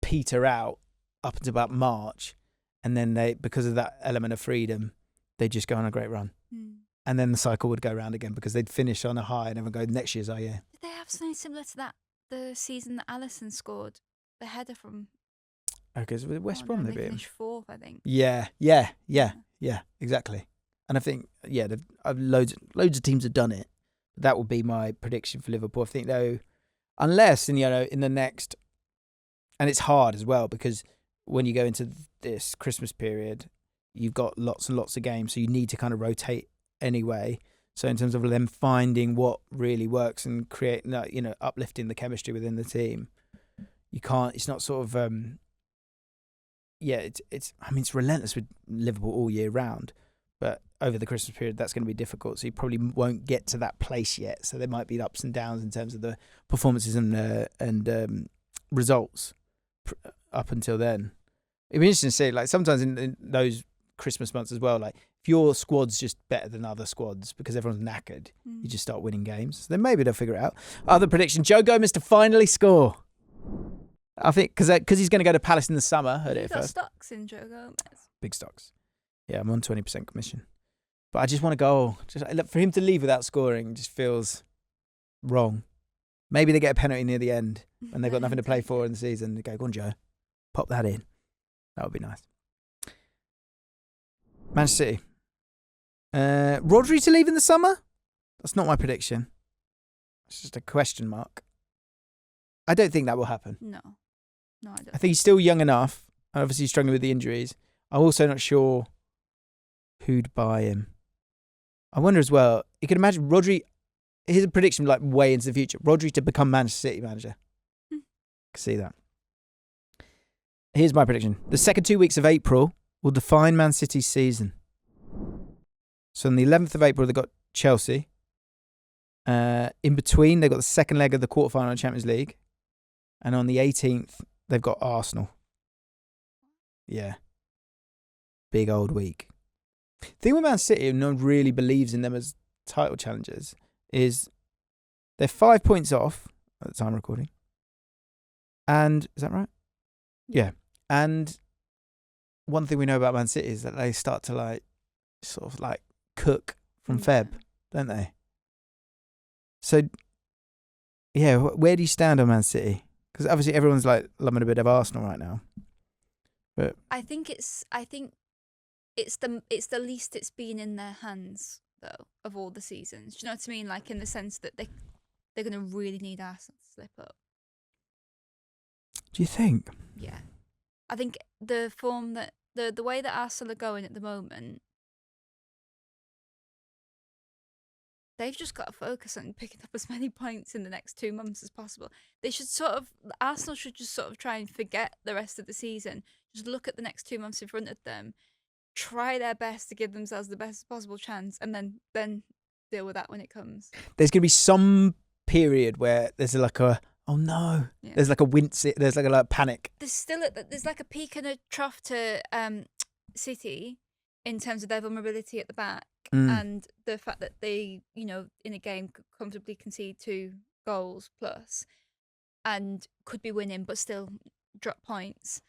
peter out up until about March. And then because of that element of freedom, they just go on a great run. And then the cycle would go round again because they'd finish on a high and everyone go, next year's our year. Did they have something similar to that the season that Alisson scored? The header from... Okay, so with West Brom they beat him. Finished fourth, I think. Yeah, exactly. And I think, loads of teams have done it. That would be my prediction for Liverpool. I think, though, unless, in the next... And it's hard as well because... when you go into this Christmas period, you've got lots and lots of games, so you need to kind of rotate anyway. So in terms of them finding what really works and create, uplifting the chemistry within the team, you can't. It's not sort of, it's relentless with Liverpool all year round, but over the Christmas period, that's going to be difficult. So you probably won't get to that place yet. So there might be ups and downs in terms of the performances and results up until then. It'd be interesting to see, like, sometimes in those Christmas months as well, like, if your squad's just better than other squads because everyone's knackered, you just start winning games. So then maybe they'll figure it out. Other prediction, Joe Gomez to finally score. I think because he's going to go to Palace in the summer. Heard it got first. stocks in Joe Gomez. Big stocks. Yeah, I'm on 20% commission. But I just want to go. For him to leave without scoring just feels wrong. Maybe they get a penalty near the end and they've got nothing to play for in the season. They go on, Joe. Pop that in. That would be nice. Manchester City. Rodri to leave in the summer? That's not my prediction. It's just a question mark. I don't think that will happen. No, I don't. I think he's still young enough. Obviously, he's struggling with the injuries. I'm also not sure who'd buy him. I wonder as well, you can imagine Rodri, here's a prediction like way into the future. Rodri to become Manchester City manager. Can see that. Here's my prediction. The second 2 weeks of April will define Man City's season. So on the 11th of April, they've got Chelsea. In between, they've got the second leg of the quarterfinal of Champions League. And on the 18th, they've got Arsenal. Yeah. Big old week. The thing with Man City, and no one really believes in them as title challengers, is they're 5 points off at the time of recording. And, is that right? Yeah. And one thing we know about Man City is that they start to sort of cook from Feb, don't they? So, yeah, where do you stand on Man City? Because obviously everyone's loving a bit of Arsenal right now. But I think it's the least it's been in their hands though of all the seasons. Do you know what I mean? Like in the sense that they're going to really need Arsenal to slip up. Do you think? Yeah, I think the form that the way that Arsenal are going at the moment, they've just got to focus on picking up as many points in the next 2 months as possible. Arsenal should just sort of try and forget the rest of the season. Just look at the next 2 months in front of them, try their best to give themselves the best possible chance, and then deal with that when it comes. There's going to be some period where there's oh no, Yeah. there's a wince, there's a panic. There's like a peak and a trough to City in terms of their vulnerability at the back and the fact that they, in a game could comfortably concede 2 goals plus and could be winning but still drop points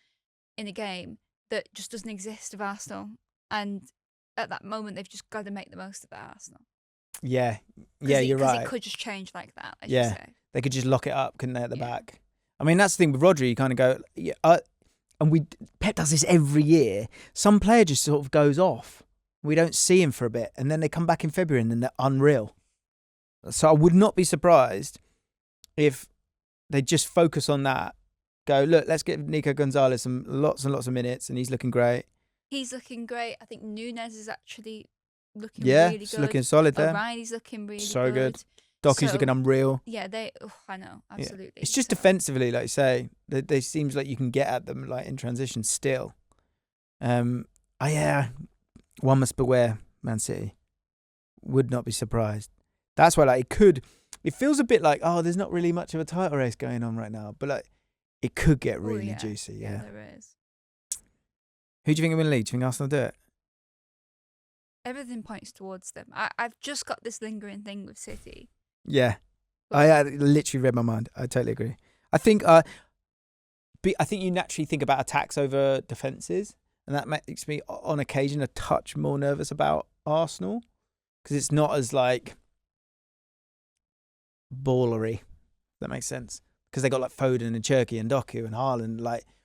in a game that just doesn't exist of Arsenal. And at that moment, they've just got to make the most of that Arsenal. Yeah, you're right. Because it could just change like that, as Yeah. you say. They could just lock it up, couldn't they, at the back? I mean, that's the thing with Rodri. You kind of go, and Pep does this every year. Some player just sort of goes off. We don't see him for a bit, and then they come back in February and then they're unreal. So I would not be surprised if they just focus on that. Go, look, let's get Nico Gonzalez some lots and lots of minutes, and he's looking great. He's looking great. I think Nunes is actually looking Yeah, really it's good. looking solid there. O'Reilly's looking really So good. good. Docu's looking unreal. Yeah, I know, absolutely. Yeah. It's just defensively, like you say, they seems like you can get at them in transition still. One must beware, Man City. Would not be surprised. That's why it feels a bit like, there's not really much of a title race going on right now, but it could get really juicy. Yeah, there is. Who do you think will win the league? Do you think Arsenal do it? Everything points towards them. I've just got this lingering thing with City. Yeah. I literally read my mind. I totally agree. I think I think you naturally think about attacks over defences, and that makes me, on occasion, a touch more nervous about Arsenal because it's not as ballery. If that makes sense. Because they got Foden and Cherky and Doku and Haaland,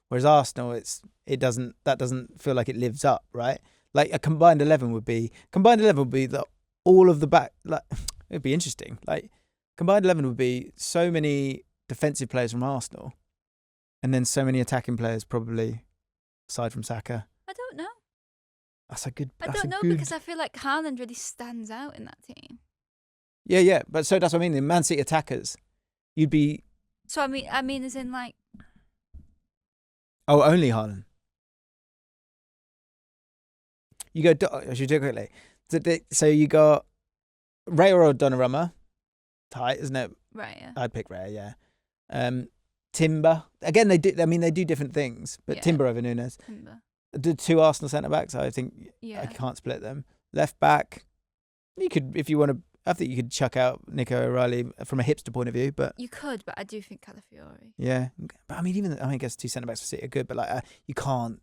whereas Arsenal, that doesn't feel like it lives up, right? A combined 11 would be that all of the back, it'd be interesting. Combined 11 would be so many defensive players from Arsenal, and then so many attacking players probably, aside from Saka. I don't know. I don't know because I feel like Haaland really stands out in that team. Yeah, but so that's what I mean. The Man City attackers, you'd be. So I mean, as in Oh, only Haaland. You go. I should do it quickly. So you got Raya or Donnarumma. Tight, isn't it? Right. Yeah. I'd pick Raya. Yeah. Timber. Again, they do different things, but Timber over Nunes. Timber. The 2 Arsenal centre backs. I think I can't split them. Left back. You could, if you want to. I think you could chuck out Nico O'Reilly from a hipster point of view, but you could. But I do think Calafiori. Yeah, but I mean, I guess 2 centre backs for City are good, but you can't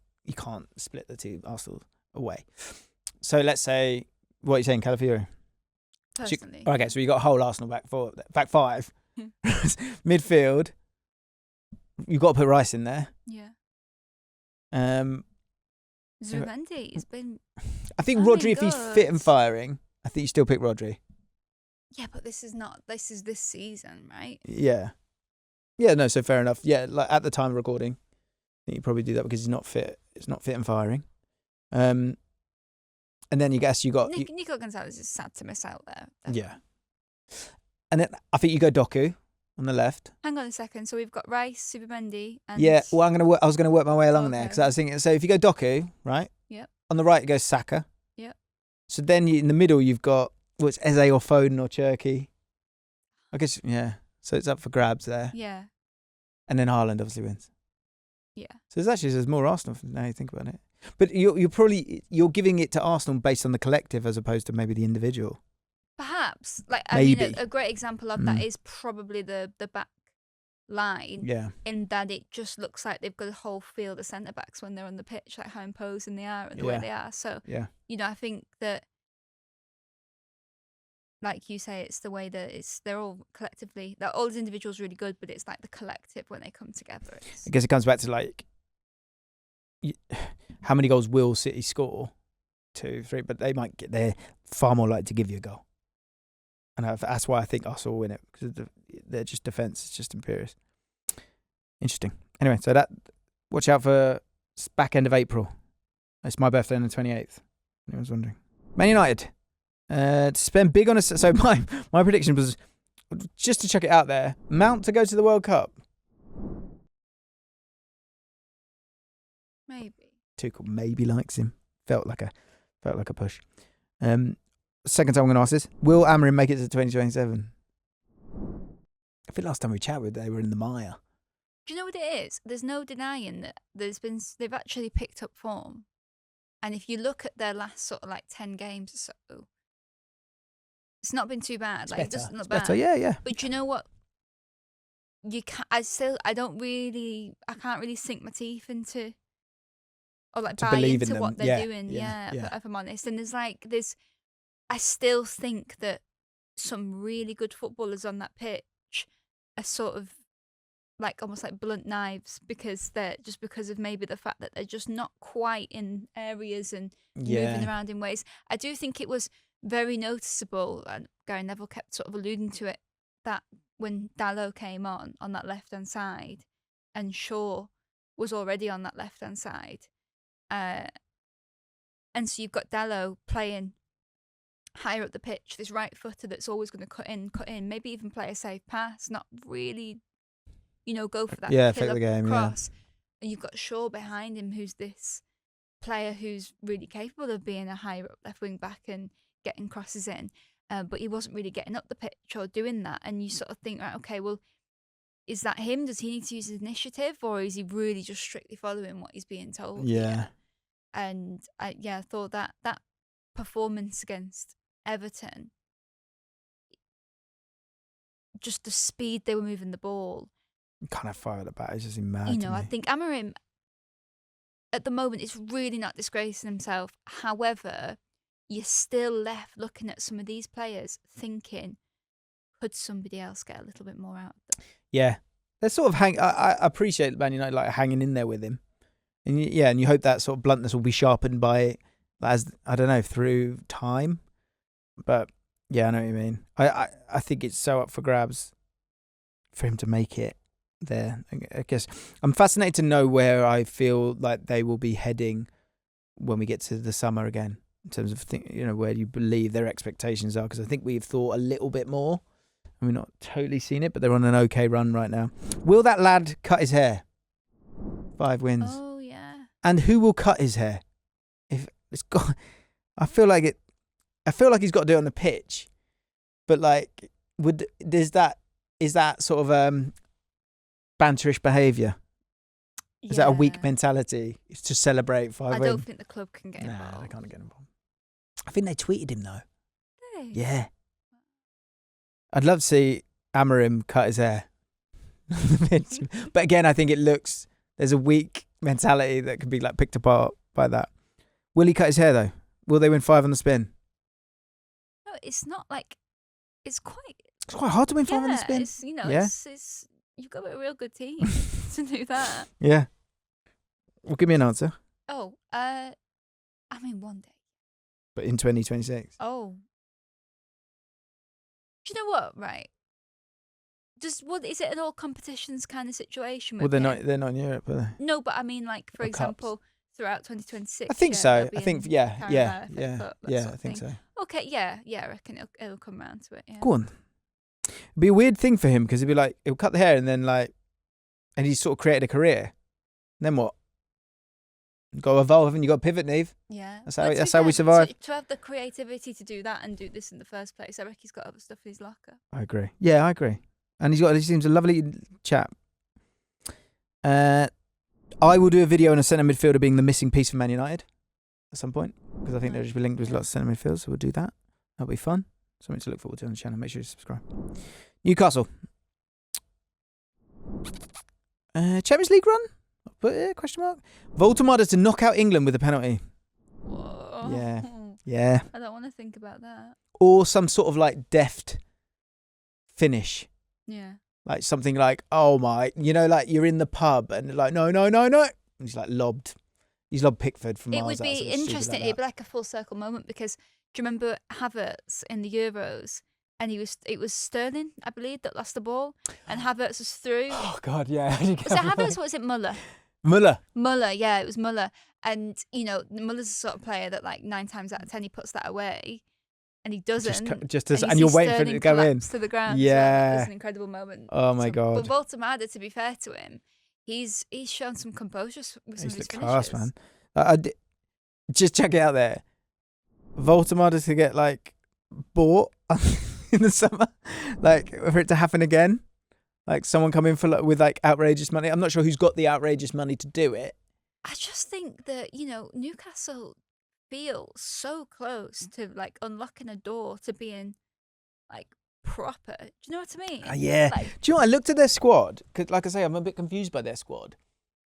split the 2 Arsenal away. So let's say, what are you saying, Calafiori? Personally. Okay, so you got a whole Arsenal back 5, midfield. You've got to put Rice in there. Yeah. Zubimendi has been. I think I mean, Rodri, if he's good. fit and firing, I think you still pick Rodri. Yeah, but this is not. This is this season, right? Yeah. Yeah, no, so fair enough. Yeah, like at the time of recording, I think you probably do that because he's not fit. It's not fit and firing. And then you guess you got... Nico Gonzalez is sad to miss out there. Definitely. Yeah. And then I think you go Doku on the left. Hang on a second. So we've got Rice, Zubimendi, and... Yeah, well, I was going to work my way along there Okay. because I was thinking, so if you go Doku, right? Yep. On the right, you go Saka. Yep. So then in the middle, you've got, it's Eze or Foden or Cherky. I guess, yeah. So it's up for grabs there. Yeah. And then Haaland obviously wins. Yeah. So there's more Arsenal now you think about it. But you're giving it to Arsenal based on the collective as opposed to maybe the individual. Perhaps. Like, Maybe. I mean, a great example of that is probably the back line. Yeah. In that it just looks like they've got a whole field of centre backs when they're on the pitch, like how imposing they are and the way they are. So, yeah. I think that, like you say, it's the way that they're all collectively, that all as individuals really good, but it's like the collective when they come together. I guess it comes back to like, how many goals will City score? 2, 3, but they're far more likely to give you a goal. And that's why I think Arsenal will win it, because they're just defence is just imperious. Interesting. Anyway, so watch out for back end of April. It's my birthday on the 28th. Anyone's wondering. Man United. To spend big on so my prediction was, just to chuck it out there, Mount to go to the World Cup. Maybe. Tuchel maybe likes him. Felt like a push. Second time I'm going to ask this: will Amorim make it to 2027? I think last time we chatted, they were in the mire. Do you know what it is? There's no denying that they've actually picked up form, and if you look at their last sort of like 10 games or so, it's not been too bad. It doesn't look bad. Better, yeah. But you know what? I can't really sink my teeth into, or like to buy believe into in what them. they're doing. Yeah, if I'm honest. And I still think that some really good footballers on that pitch are sort of like almost like blunt knives because of maybe the fact that they're just not quite in areas and moving around in ways. I do think it was very noticeable, and Gary Neville kept sort of alluding to it, that when Dalot came on that left-hand side and Shaw was already on that left-hand side, and so you've got Dalot playing higher up the pitch, this right footer that's always going to cut in, maybe even play a safe pass, not really, go for that killer the game, cross. And you've got Shaw behind him, who's this player who's really capable of being a higher up left wing back and getting crosses in, but he wasn't really getting up the pitch or doing that. And you sort of think, right, okay, well, is that him? Does he need to use his initiative, or is he really just strictly following what he's being told? Yeah. And I thought that performance against Everton, just the speed they were moving the ball, kind of fired about. It's just mad. I think Amorim at the moment is really not disgracing himself. However, you're still left looking at some of these players thinking, could somebody else get a little bit more out of them? Yeah, they're sort of I appreciate Man United like hanging in there with him, and and you hope that sort of bluntness will be sharpened by, as I don't know, through time. But yeah, I know what you mean. I think it's so up for grabs for him to make it there. I guess I'm fascinated to know where I feel like they will be heading when we get to the summer again, in terms of where you believe their expectations are, because I think we've thought a little bit more and we've not totally seen it, but they're on an okay run right now. Will that lad cut his hair? 5 wins. Oh yeah. And who will cut his hair? If it's got, I feel like he's got to do it on the pitch, but like, is that sort of banterish behaviour? Is that a weak mentality? It's to celebrate 5 wins. I don't think the club can get involved. Nah, they can't get involved. I think they tweeted him though. Did they? Yeah. I'd love to see Amorim cut his hair. But again, I think there's a weak mentality that can be like picked apart by that. Will he cut his hair though? Will they win 5 on the spin? No, it's not like, it's quite hard to win 5 on the spin. It's, you've got a real good team to do that. Yeah. Well, give me an answer. Oh, one day. But in 2026. Oh. Do you know what? Right. Is it an all competitions kind of situation? Well, With him? they're not in Europe, are they? No, but I mean, like for Or example, throughout 2026. I think so. they'll I be think in yeah, Carabao yeah, FA yeah, Cup, that yeah. sort I of think thing. so. Okay, yeah, I reckon it'll come round to it. Yeah. Go on. It'd be a weird thing for him because he'll cut the hair and then and he's sort of created a career. Then what? You got to evolve and you got to pivot, Neve. Yeah, That's how we survive. To have the creativity to do that and do this in the first place, I reckon he's got other stuff in his locker. I agree. Yeah, I agree. And he seems a lovely chap. I will do a video on a centre midfielder being the missing piece for Man United at some point because I think they'll just be linked with lots of centre midfielders, so we'll do that. That'll be fun. Something to look forward to on the channel. Make sure you subscribe. Newcastle. Champions League run? Question mark. Voldemort to knock out England with a penalty. Whoa. Yeah. I don't want to think about that. Or some sort of deft finish. Yeah. Like something like, oh my, like you're in the pub and no. And he's lobbed. He's lobbed Pickford from miles out. It would be interesting. It'd be like a full circle moment because do you remember Havertz in the Euros? And it was Sterling, I believe, that lost the ball, and Havertz was through. Oh God, yeah. Was it Havertz or was it Muller? Muller, yeah, it was Muller. And Muller's the sort of player that 9 times out of 10 he puts that away, and he doesn't. And you're waiting for it to go in to the ground. Yeah, it was an incredible moment. Oh my God. But Voltemada, to be fair to him, he's shown some composure with some of his class, finishes. man. Just check it out there. Voltemada to get bought in the summer, for it to happen again, someone come in for with outrageous money. I'm not sure who's got the outrageous money to do it. I just think that Newcastle feel so close to unlocking a door to being proper. Do you know what I mean? Yeah. Do you know what? I looked at their squad because, like I say, I'm a bit confused by their squad.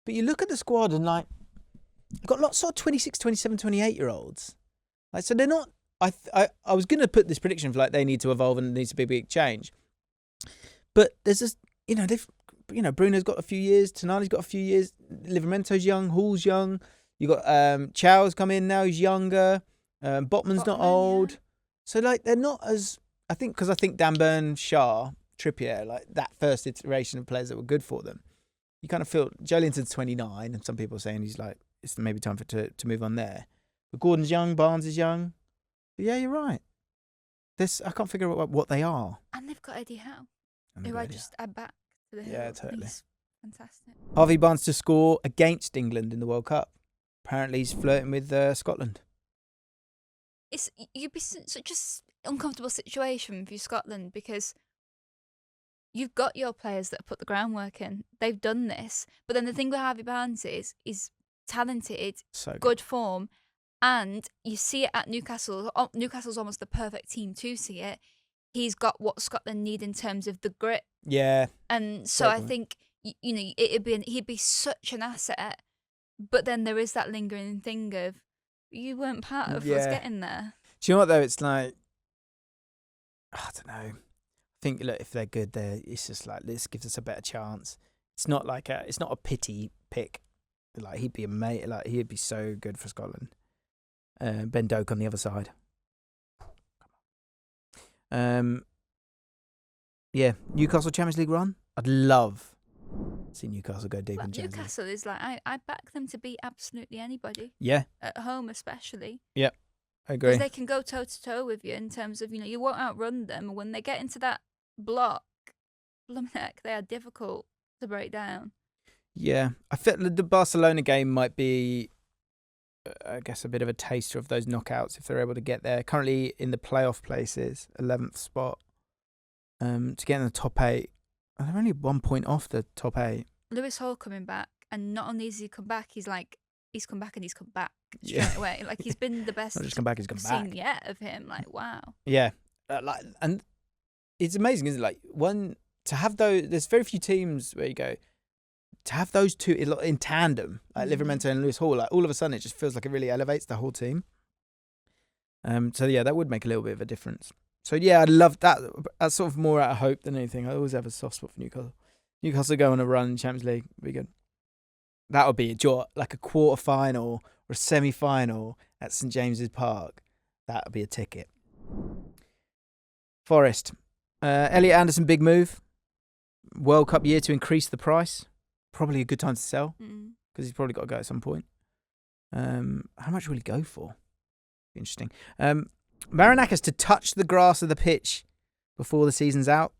But you look at the squad and you've got lots of 26, 27, 28-year-olds. So they're not. I was going to put this prediction for they need to evolve and there needs to be a big change. But there's this, Bruno's got a few years, Tonali's got a few years, Livermento's young, Hall's young. You got Chow's come in now, he's younger. Botman's not old. Yeah. So they're not as I think Dan Burn, Shah, Trippier, that first iteration of players that were good for them. You kind of feel Joelinton's 29, and some people are saying he's it's maybe time to move on there. But Gordon's young, Barnes is young. But yeah, you're right. I can't figure out what they are. And they've got Eddie Howe, who I just add back to the hill. Yeah, totally. He's fantastic. Harvey Barnes to score against England in the World Cup. Apparently he's flirting with Scotland. You'd be such an uncomfortable situation for Scotland because you've got your players that have put the groundwork in. They've done this. But then the thing with Harvey Barnes is he's talented, so good form, and you see it at Newcastle. Newcastle's almost the perfect team to see it. He's got what Scotland need in terms of the grit. Yeah. And so I think he'd be such an asset. But then there is that lingering thing of you weren't part of what's getting there. Do you know what though? It's I don't know. I think if they're good, it's just this gives us a better chance. It's not it's not a pity pick. He'd be he'd be so good for Scotland. Ben Doak on the other side. Yeah, Newcastle Champions League run. I'd love to see Newcastle go deep in Champions League. Newcastle is I back them to beat absolutely anybody. Yeah. At home especially. Yeah, I agree. Because they can go toe to toe with you in terms of you won't outrun them. When they get into that block, they are difficult to break down. Yeah, I feel the Barcelona game might be, I guess, a bit of a taster of those knockouts if they're able to get there. Currently in the playoff places, 11th spot. To get in the top 8, they're only 1 point off the top 8. Lewis Hall coming back, and not only has he come back, he's come back and he's come back straight away. He's been the best. Not just come back, he's come back. Seen yet of him. Wow. Yeah, and it's amazing, isn't it? To have those. There's very few teams where you go. To have those two in tandem, Livermento and Lewis Hall, all of a sudden it just feels like it really elevates the whole team. So yeah, that would make a little bit of a difference. So yeah, I'd love that. That's sort of more out of hope than anything. I always have a soft spot for Newcastle. Newcastle go on a run in Champions League. Be good. That would be a draw, like a quarter final or a semi final at St James's Park. That would be a ticket. Forest. Elliot Anderson, big move. World Cup year to increase the price. Probably a good time to sell because he's probably got to go at some point. How much will he go for? Interesting. Marinakis to touch the grass of the pitch before the season's out.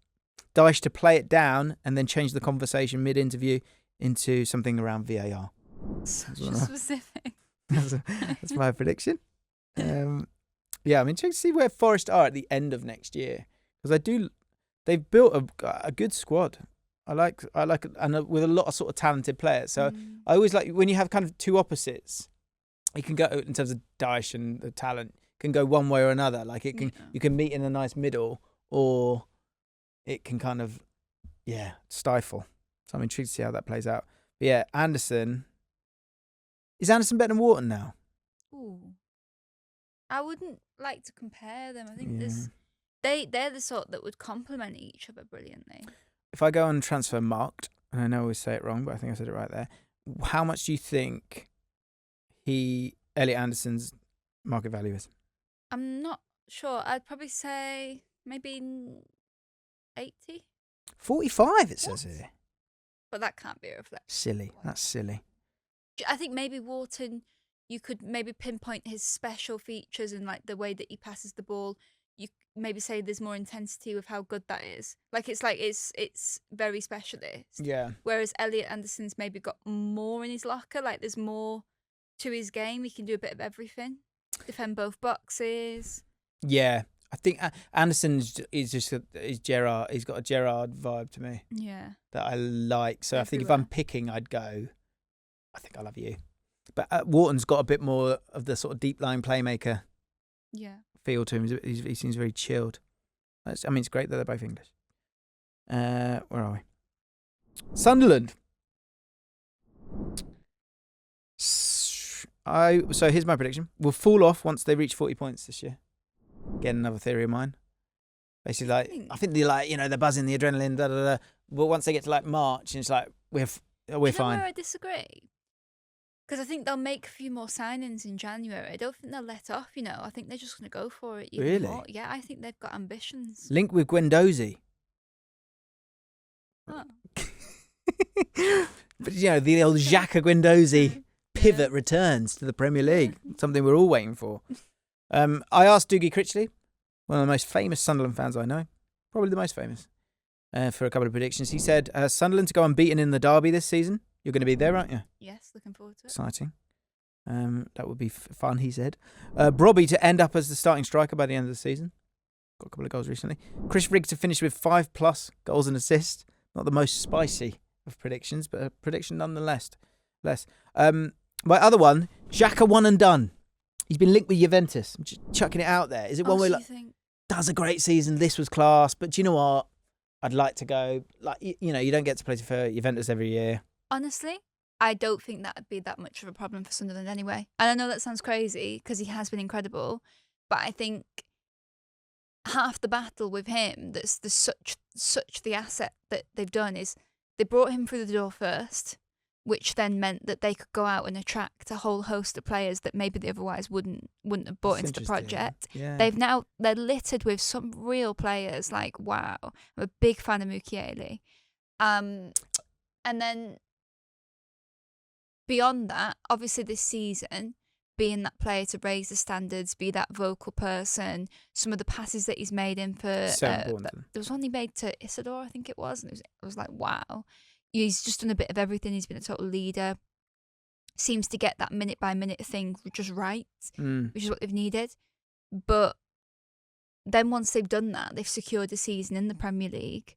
Dyche to play it down and then change the conversation mid-interview into something around VAR. Such specific. That's my prediction. Yeah, I'm intrigued to see where Forest are at the end of next year because they've built a good squad. I like, and with a lot of sort of talented players. So I always like when you have kind of two opposites. You can go in terms of Dyche and the talent can go one way or another. Like you can meet in a nice middle, or it can kind of stifle. So I'm intrigued to see how that plays out. But yeah, Anderson. Is Anderson better than Wharton now? Ooh. I wouldn't like to compare them. I think they're the sort that would complement each other brilliantly. If I go on Transfer Marked, and I know I always say it wrong, but I think I said it right there. How much do you think Elliot Anderson's market value is? I'm not sure. I'd probably say maybe 80. 45, it says here. But that can't be a reflection. Silly. That's silly. I think maybe Wharton, you could maybe pinpoint his special features and like the way that he passes the ball. You maybe say there's more intensity with how good that is. It's very specialist. Yeah. Whereas Elliot Anderson's maybe got more in his locker. Like there's more to his game. He can do a bit of everything. Defend both boxes. Yeah. I think Anderson is Gerrard. He's got a Gerrard vibe to me. Yeah. That I like. So I think if I'm picking, I'd go, I think I love you. But Wharton's got a bit more of the sort of deep line playmaker feel to him. He seems very chilled. It's great that they're both English. Where are we? Sunderland. So here's my prediction. We'll fall off once they reach 40 points this year. Again, another theory of mine. Basically, I think they're buzzing the adrenaline, da da da. But once they get to like March, and it's like we're fine. Where I disagree, because I think they'll make a few more signings in January. I don't think they'll let off. I think they're just going to go for it. Really? More. Yeah, I think they've got ambitions. Link with Guendouzi. Oh. But the old Xhaka Guendouzi pivot returns to the Premier League. Something we're all waiting for. I asked Dougie Critchley, one of the most famous Sunderland fans I know, probably the most famous, for a couple of predictions. He said Sunderland to go unbeaten in the derby this season. You're going to be there, aren't you? Yes, looking forward to it. Exciting. That would be fun, he said. Brobby to end up as the starting striker by the end of the season. Got a couple of goals recently. Chris Rigg to finish with 5+ goals and assists. Not the most spicy of predictions, but a prediction nonetheless. My other one, Xhaka one and done. He's been linked with Juventus. I'm just chucking it out there. Is it one where does a great season? This was class, but do you know what? I'd like to go. You don't get to play for Juventus every year. Honestly, I don't think that would be that much of a problem for Sunderland anyway. And I know that sounds crazy because he has been incredible, but I think half the battle with him that's such the asset that they've done is they brought him through the door first, which then meant that they could go out and attract a whole host of players that maybe they otherwise wouldn't have bought into the project. Yeah. They're littered with some real players. Like, wow, I'm a big fan of Mukiele. And then beyond that, obviously this season, being that player to raise the standards, be that vocal person, some of the passes that he's made in for there was one he made to Isidore, I think it was, and it was like, wow. He's just done a bit of everything. He's been a total leader. Seems to get that minute by minute thing just right, which is what they've needed. But then once they've done that, they've secured a season in the Premier League.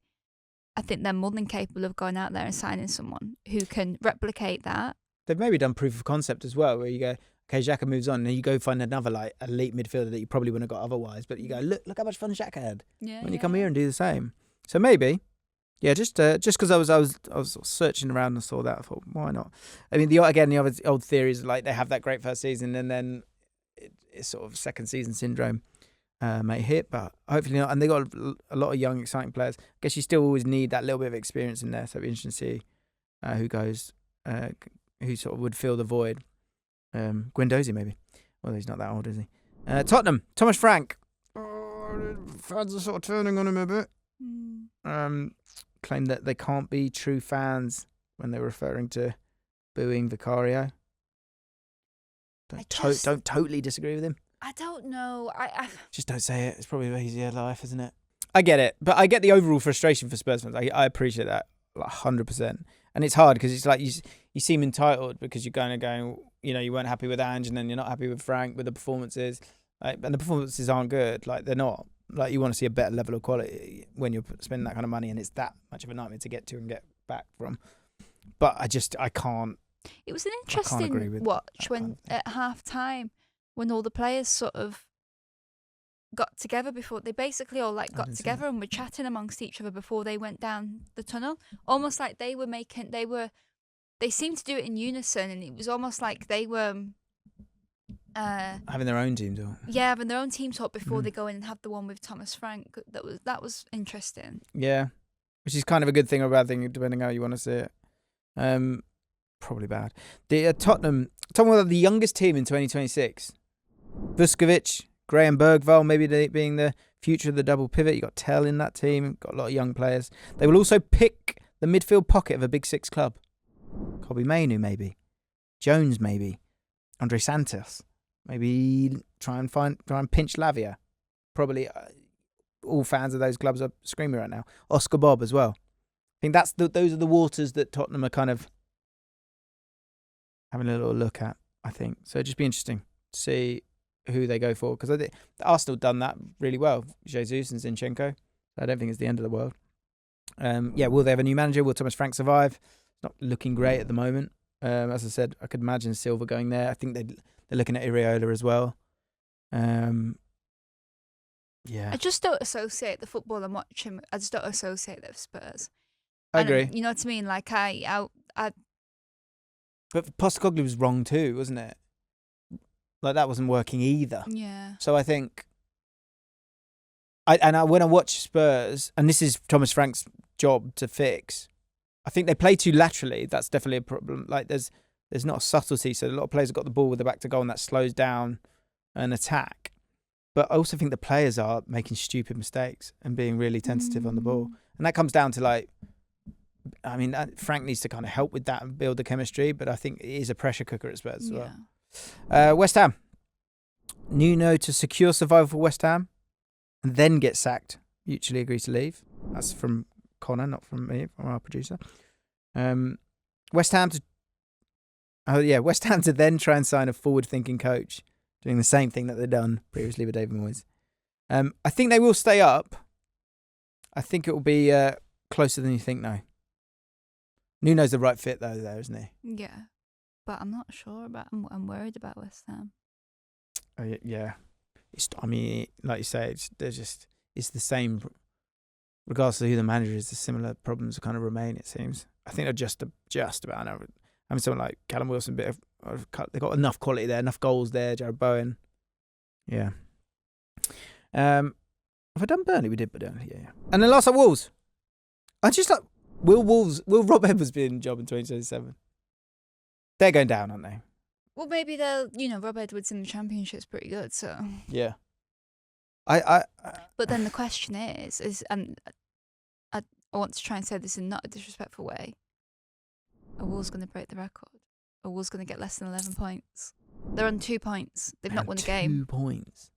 I think they're more than capable of going out there and signing someone who can replicate that. They've maybe done proof of concept as well, where you go, okay, Xhaka moves on, and then you go find another elite midfielder that you probably wouldn't have got otherwise. But you go, look how much fun Xhaka had when you come here and do the same. So maybe. Yeah, just because I was searching around and saw that, I thought, why not? I mean, the other old theory is like they have that great first season and then it's sort of second season syndrome may hit, but hopefully not. And they got a lot of young, exciting players. I guess you still always need that little bit of experience in there, so it'll be interesting to see who goes who sort of would fill the void. Guendouzi maybe. Well, he's not that old, is he? Tottenham, Thomas Frank. Fans are sort of turning on him a bit. Claim that they can't be true fans when they're referring to booing Vicario. Don't totally disagree with him. I don't know. I just don't say it. It's probably an easier life, isn't it? I get it, but I get the overall frustration for Spurs fans. I appreciate that, like 100%. And it's hard because it's like you seem entitled because you're kind of going, you weren't happy with Ange, and then you're not happy with Frank with the performances, and the performances aren't good. Like they're not. Like you want to see a better level of quality when you're spending that kind of money, and it's that much of a nightmare to get to and get back from. But I can't. It was an interesting watch when at half time when all the players sort of got together before they basically all got together and were chatting amongst each other before they went down the tunnel, almost like they seemed to do it in unison, and it was almost like they were having their own team talk. Yeah, having their own team talk before they go in and have the one with Thomas Frank. That was interesting. Yeah, which is kind of a good thing or a bad thing depending how you want to see it. Probably bad. The Tottenham were the youngest team in 2026. Vuskovic, Graham Bergvall, maybe being the future of the double pivot. You got Tell in that team. Got a lot of young players. They will also pick the midfield pocket of a Big Six club. Kobe Mainu, maybe. Jones, maybe. Andre Santos. Maybe try and pinch Lavia. Probably all fans of those clubs are screaming right now. Oscar Bob as well. I think those are the waters that Tottenham are kind of having a little look at, I think. So it'd just be interesting to see who they go for, because I think Arsenal done that really well. Jesus and Zinchenko. I don't think it's the end of the world. Will they have a new manager? Will Thomas Frank survive? It's not looking great at the moment. As I said, I could imagine Silva going there. I think they're looking at Iriola as well. I just don't associate the football I'm watching. I just don't associate it with Spurs. I agree. You know what I mean? Like But Postecoglou was wrong too, wasn't it? Like that wasn't working either. Yeah. So I think, when I watch Spurs, and this is Thomas Frank's job to fix, I think they play too laterally. That's definitely a problem. Like there's not a subtlety, so a lot of players have got the ball with the back to goal, and that slows down an attack. But I also think the players are making stupid mistakes and being really tentative on the ball, and that comes down to Frank needs to kind of help with that and build the chemistry, but I think it is a pressure cooker at Spurs as well. West Ham. Nuno to secure survival for West Ham and then get sacked. Mutually agree to leave. That's from Connor, not from me, from our producer. West Ham to then try and sign a forward-thinking coach, doing the same thing that they've done previously with David Moyes. I think they will stay up. I think it will be closer than you think now. Nuno's the right fit though, isn't he? Yeah, but I'm not sure about. I'm worried about West Ham. Yeah, like you say, it's the same. Regardless of who the manager is, the similar problems kind of remain. It seems. I think they're just about. I mean, someone like Callum Wilson, they've got enough quality there, enough goals there. Jared Bowen. Yeah. Have I done Burnley? We did Burnley. Yeah. And then last up, Wolves. I just like. Will Rob Edwards be in the job in 2027? They're going down, aren't they? Well, maybe Rob Edwards in the Championship's pretty good, so. Yeah. But then the question is, and I want to try and say this in not a disrespectful way, are Wolves going to break the record? Are Wolves going to get less than 11 points? They're on 2 points. They've not won a game. 2 points.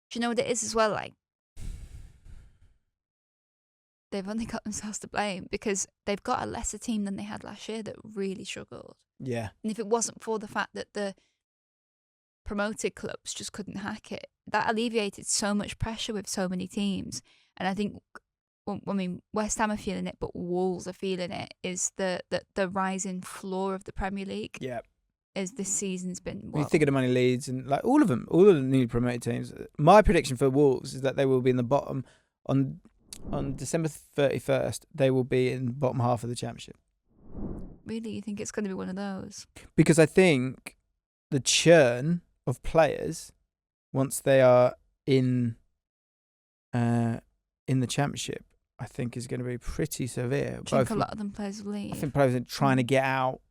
Do you know what it is as well? Like, they've only got themselves to blame because they've got a lesser team than they had last year that really struggled. Yeah. And if it wasn't for the fact that the promoted clubs just couldn't hack it, that alleviated so much pressure with so many teams. And I think, West Ham are feeling it, but Wolves are feeling it, is the rising floor of the Premier League. Yeah. As this season's been. When you think of the money Leeds and like all of the newly promoted teams, my prediction for Wolves is that they will be in the bottom on December 31st. They will be in the bottom half of the Championship. Really, you think it's going to be one of those? Because I think the churn of players once they are in the Championship, I think is going to be pretty severe. Do you think a lot of them players will leave? I think players are trying to get out.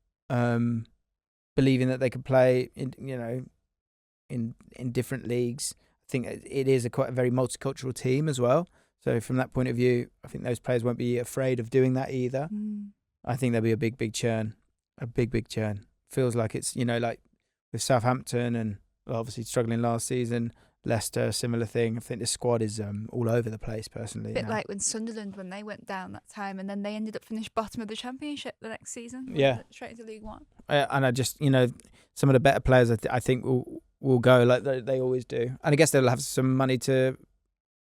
believing that they could play in different leagues. I think it is quite a very multicultural team as well. So from that point of view, I think those players won't be afraid of doing that either. I think there'll be a big churn. A big churn. Feels like it's, like with Southampton and obviously struggling last season, Leicester, similar thing. I think the squad is all over the place, personally. A bit like when Sunderland, when they went down that time, and then they ended up finished bottom of the Championship the next season. Yeah. Straight into League One. And I just, some of the better players I think will go like they always do. And I guess they'll have some money to,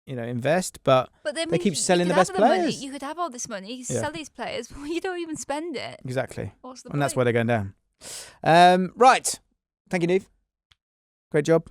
invest, but they keep selling the best players. You could have all this money, you sell these players, but you don't even spend it. Exactly. What's the And point? that's why they're going down. Right. Thank you, Neve. Great job.